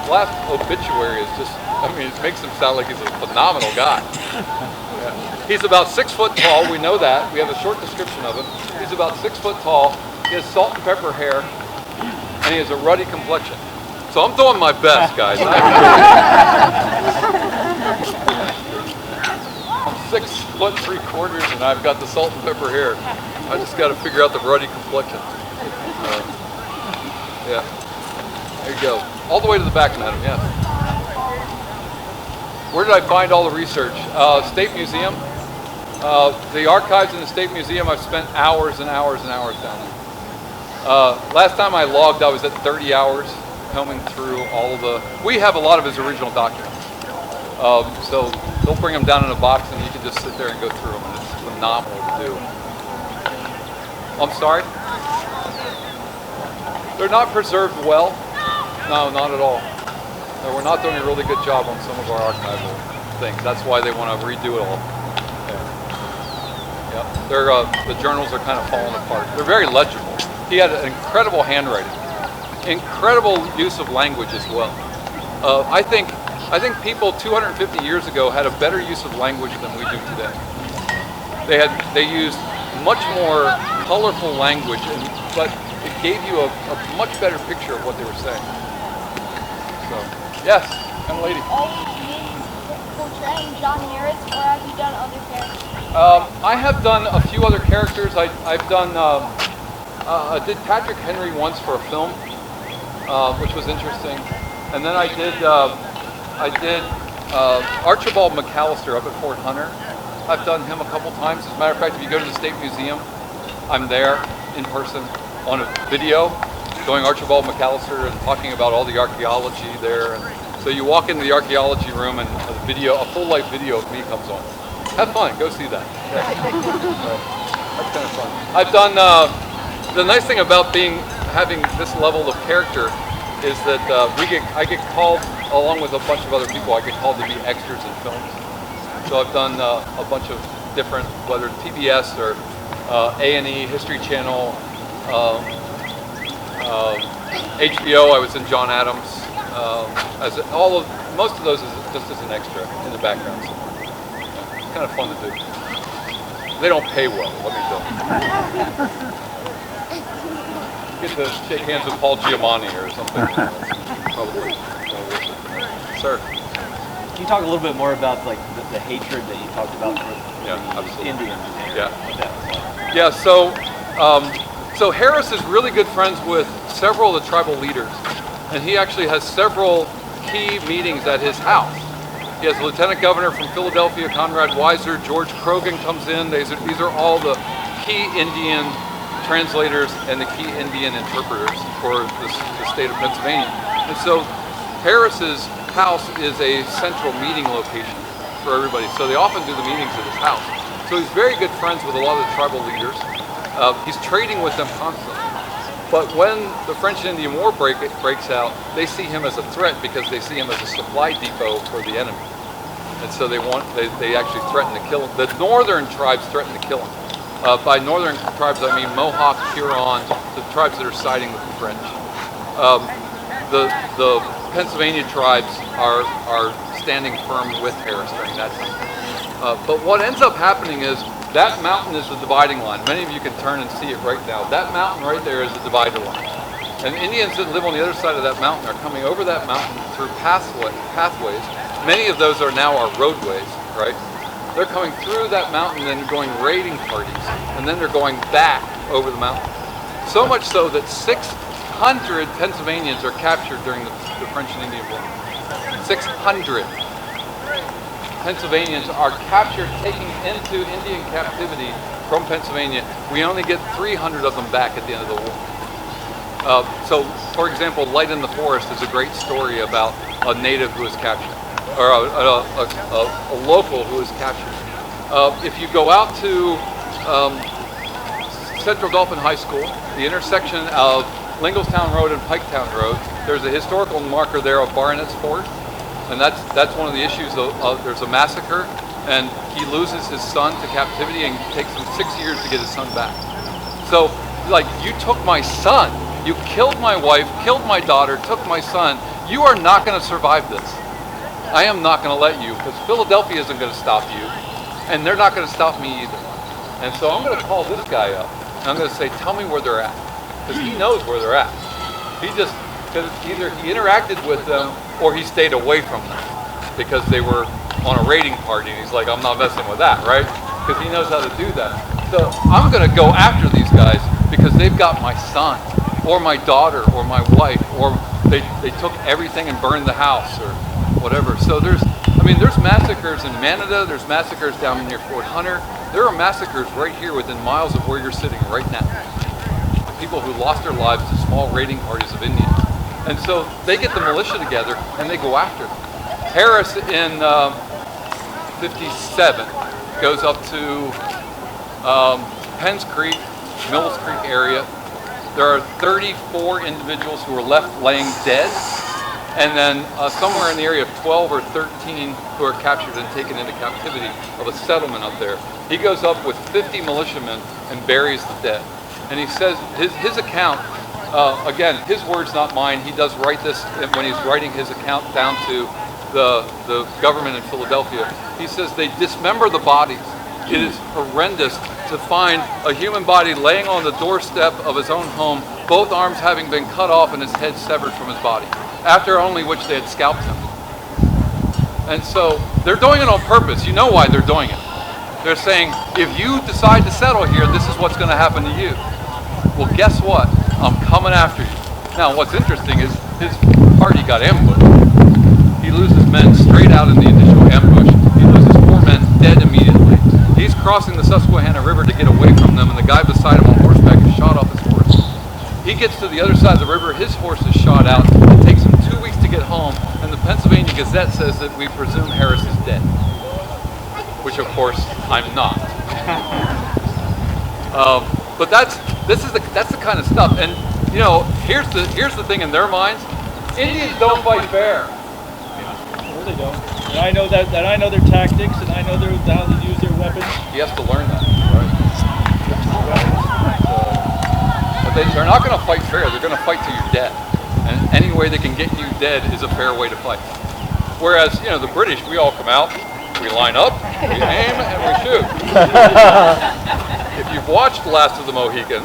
last obituary is just, I mean, it makes him sound like he's a phenomenal guy. Yeah. He's about 6 foot tall, we know that. We have a short description of him. He's about 6 foot tall. He has salt and pepper hair, and he has a ruddy complexion. So I'm doing my best, guys. I'm 6 foot 3/4, and I've got the salt and pepper hair. I just got to figure out the ruddy complexion. Yeah. There you go. All the way to the back, madam, yeah. Where did I find all the research? State Museum. The archives in the State Museum, I've spent hours and hours and hours down there. Last time I logged, I was at 30 hours combing through all of the... We have a lot of his original documents. So they'll bring them down in a box and you can just sit there and go through them, and it's phenomenal to do. I'm sorry? They're not preserved well. No, not at all. No, we're not doing a really good job on some of our archival things. That's why they want to redo it all. Yeah. The journals are kind of falling apart. They're very legible. He had an incredible handwriting, incredible use of language as well. I think people 250 years ago had a better use of language than we do today. They used much more colorful language, but it gave you a much better picture of what they were saying. So, yes, young lady. Always portraying John Harris, or have you done other characters? I have done a few other characters. I did Patrick Henry once for a film, which was interesting, and then I did Archibald McAllister up at Fort Hunter. I've done him a couple times. As a matter of fact, if you go to the State Museum, I'm there in person on a video doing Archibald McAllister and talking about all the archaeology there. And so you walk into the archaeology room and a full-life video of me comes on. Have fun, go see that. Yeah. That's kind of fun. I've done, the nice thing about having this level of character is that I get called, along with a bunch of other people, I get called to be extras in films. So I've done a bunch of different, whether TBS or A&E, History Channel, HBO. I was in John Adams. Most of those is just as an extra in the background. So it's kind of fun to do. They don't pay well, let me tell you. Get to shake hands with Paul Giamatti or something. Probably. Sir. Can you talk a little bit more about like the hatred that you talked about for the Indians? Yeah. So Harris is really good friends with several of the tribal leaders, and he actually has several key meetings at his house. He has Lieutenant Governor from Philadelphia, Conrad Weiser. George Croghan comes in. These are all the key Indian translators and the key Indian interpreters for the state of Pennsylvania. And so Harris's house is a central meeting location for everybody. So they often do the meetings at his house. So he's very good friends with a lot of the tribal leaders. He's trading with them constantly. But when the French and Indian War breaks out, they see him as a threat because they see him as a supply depot for the enemy. And so they actually threaten to kill him. The northern tribes threaten to kill him. By northern tribes, I mean Mohawk, Huron, the tribes that are siding with the French. The Pennsylvania tribes are standing firm with Harris during that time. But what ends up happening is that mountain is the dividing line. Many of you can turn and see it right now. That mountain right there is the divider line. And Indians that live on the other side of that mountain are coming over that mountain through pathways. Many of those are now our roadways, right? They're coming through that mountain and going raiding parties, and then they're going back over the mountain. So much so that 600 Pennsylvanians are captured during the French and Indian War. 600 Pennsylvanians are captured, taken into Indian captivity from Pennsylvania. We only get 300 of them back at the end of the war. So, for example, Light in the Forest is a great story about a native who was captured, or a local who was captured. If you go out to Central Dauphin High School, the intersection of Lingelstown Road and Piketown Road, there's a historical marker there of Baronet's Fort. And that's one of the issues. There's a massacre, and he loses his son to captivity, and it takes him 6 years to get his son back. So, like, you took my son, you killed my wife, killed my daughter, took my son. You are not going to survive this. I am not going to let you, because Philadelphia isn't going to stop you, and they're not going to stop me either. And so I'm going to call this guy up, and I'm going to say, tell me where they're at, because he knows where they're at. Because either he interacted with them or he stayed away from them because they were on a raiding party, and he's like, I'm not messing with that, right? Because he knows how to do that. So I'm going to go after these guys because they've got my son or my daughter or my wife, or they took everything and burned the house or whatever. So there's massacres in Manada, there's massacres down near Fort Hunter. There are massacres right here within miles of where you're sitting right now. People who lost their lives to small raiding parties of Indians. And so they get the militia together and they go after them. Harris in 57 goes up to Penns Creek, Mills Creek area. There are 34 individuals who are left laying dead, and then somewhere in the area of 12 or 13 who are captured and taken into captivity of a settlement up there. He goes up with 50 militiamen and buries the dead. And he says his account, again, his words, not mine. He does write this when he's writing his account down to the government in Philadelphia. He says they dismember the bodies. It is horrendous to find a human body laying on the doorstep of his own home, both arms having been cut off and his head severed from his body, after only which they had scalped him. And so they're doing it on purpose. You know why they're doing it. They're saying, if you decide to settle here, this is what's going to happen to you. Well, guess what? I'm coming after you. Now, what's interesting is his party got ambushed. He loses men straight out in the initial ambush. He loses 4 men dead immediately. He's crossing the Susquehanna River to get away from them, and the guy beside him on horseback is shot off his horse. He gets to the other side of the river, his horse is shot out. It takes him 2 weeks to get home, and the Pennsylvania Gazette says that we presume Harris is dead. Which, of course, I'm not. But that's the kind of stuff. And you know, here's the thing in their minds: Indians don't fight fair. No, they don't. And I know that. And I know their tactics, and I know how to use their weapons. He has to learn that, right? But they're not going to fight fair. They're going to fight till you're dead. And any way they can get you dead is a fair way to fight. Whereas, you know, the British, we all come out. We line up, we aim, and we shoot. If you've watched The Last of the Mohican,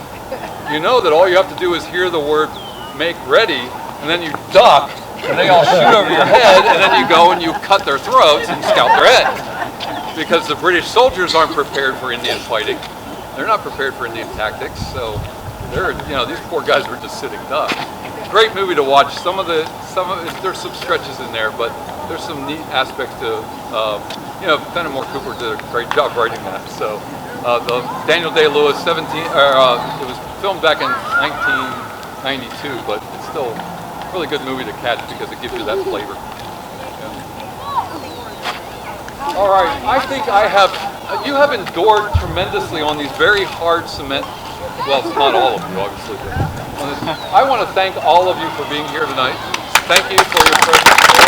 you know that all you have to do is hear the word "make ready," and then you duck, and they all shoot over your head, and then you go and you cut their throats and scalp their head. Because the British soldiers aren't prepared for Indian fighting. They're not prepared for Indian tactics, so these poor guys were just sitting ducks. Great movie to watch. There's some stretches in there, but there's some neat aspects to, Fenimore Cooper did a great job writing that. So, the Daniel Day-Lewis it was filmed back in 1992, but it's still a really good movie to catch because it gives you that flavor. Yeah. All right, I think you have endured tremendously on these very hard cement Well, it's not all of you, obviously. But I want to thank all of you for being here tonight. Thank you for your presence.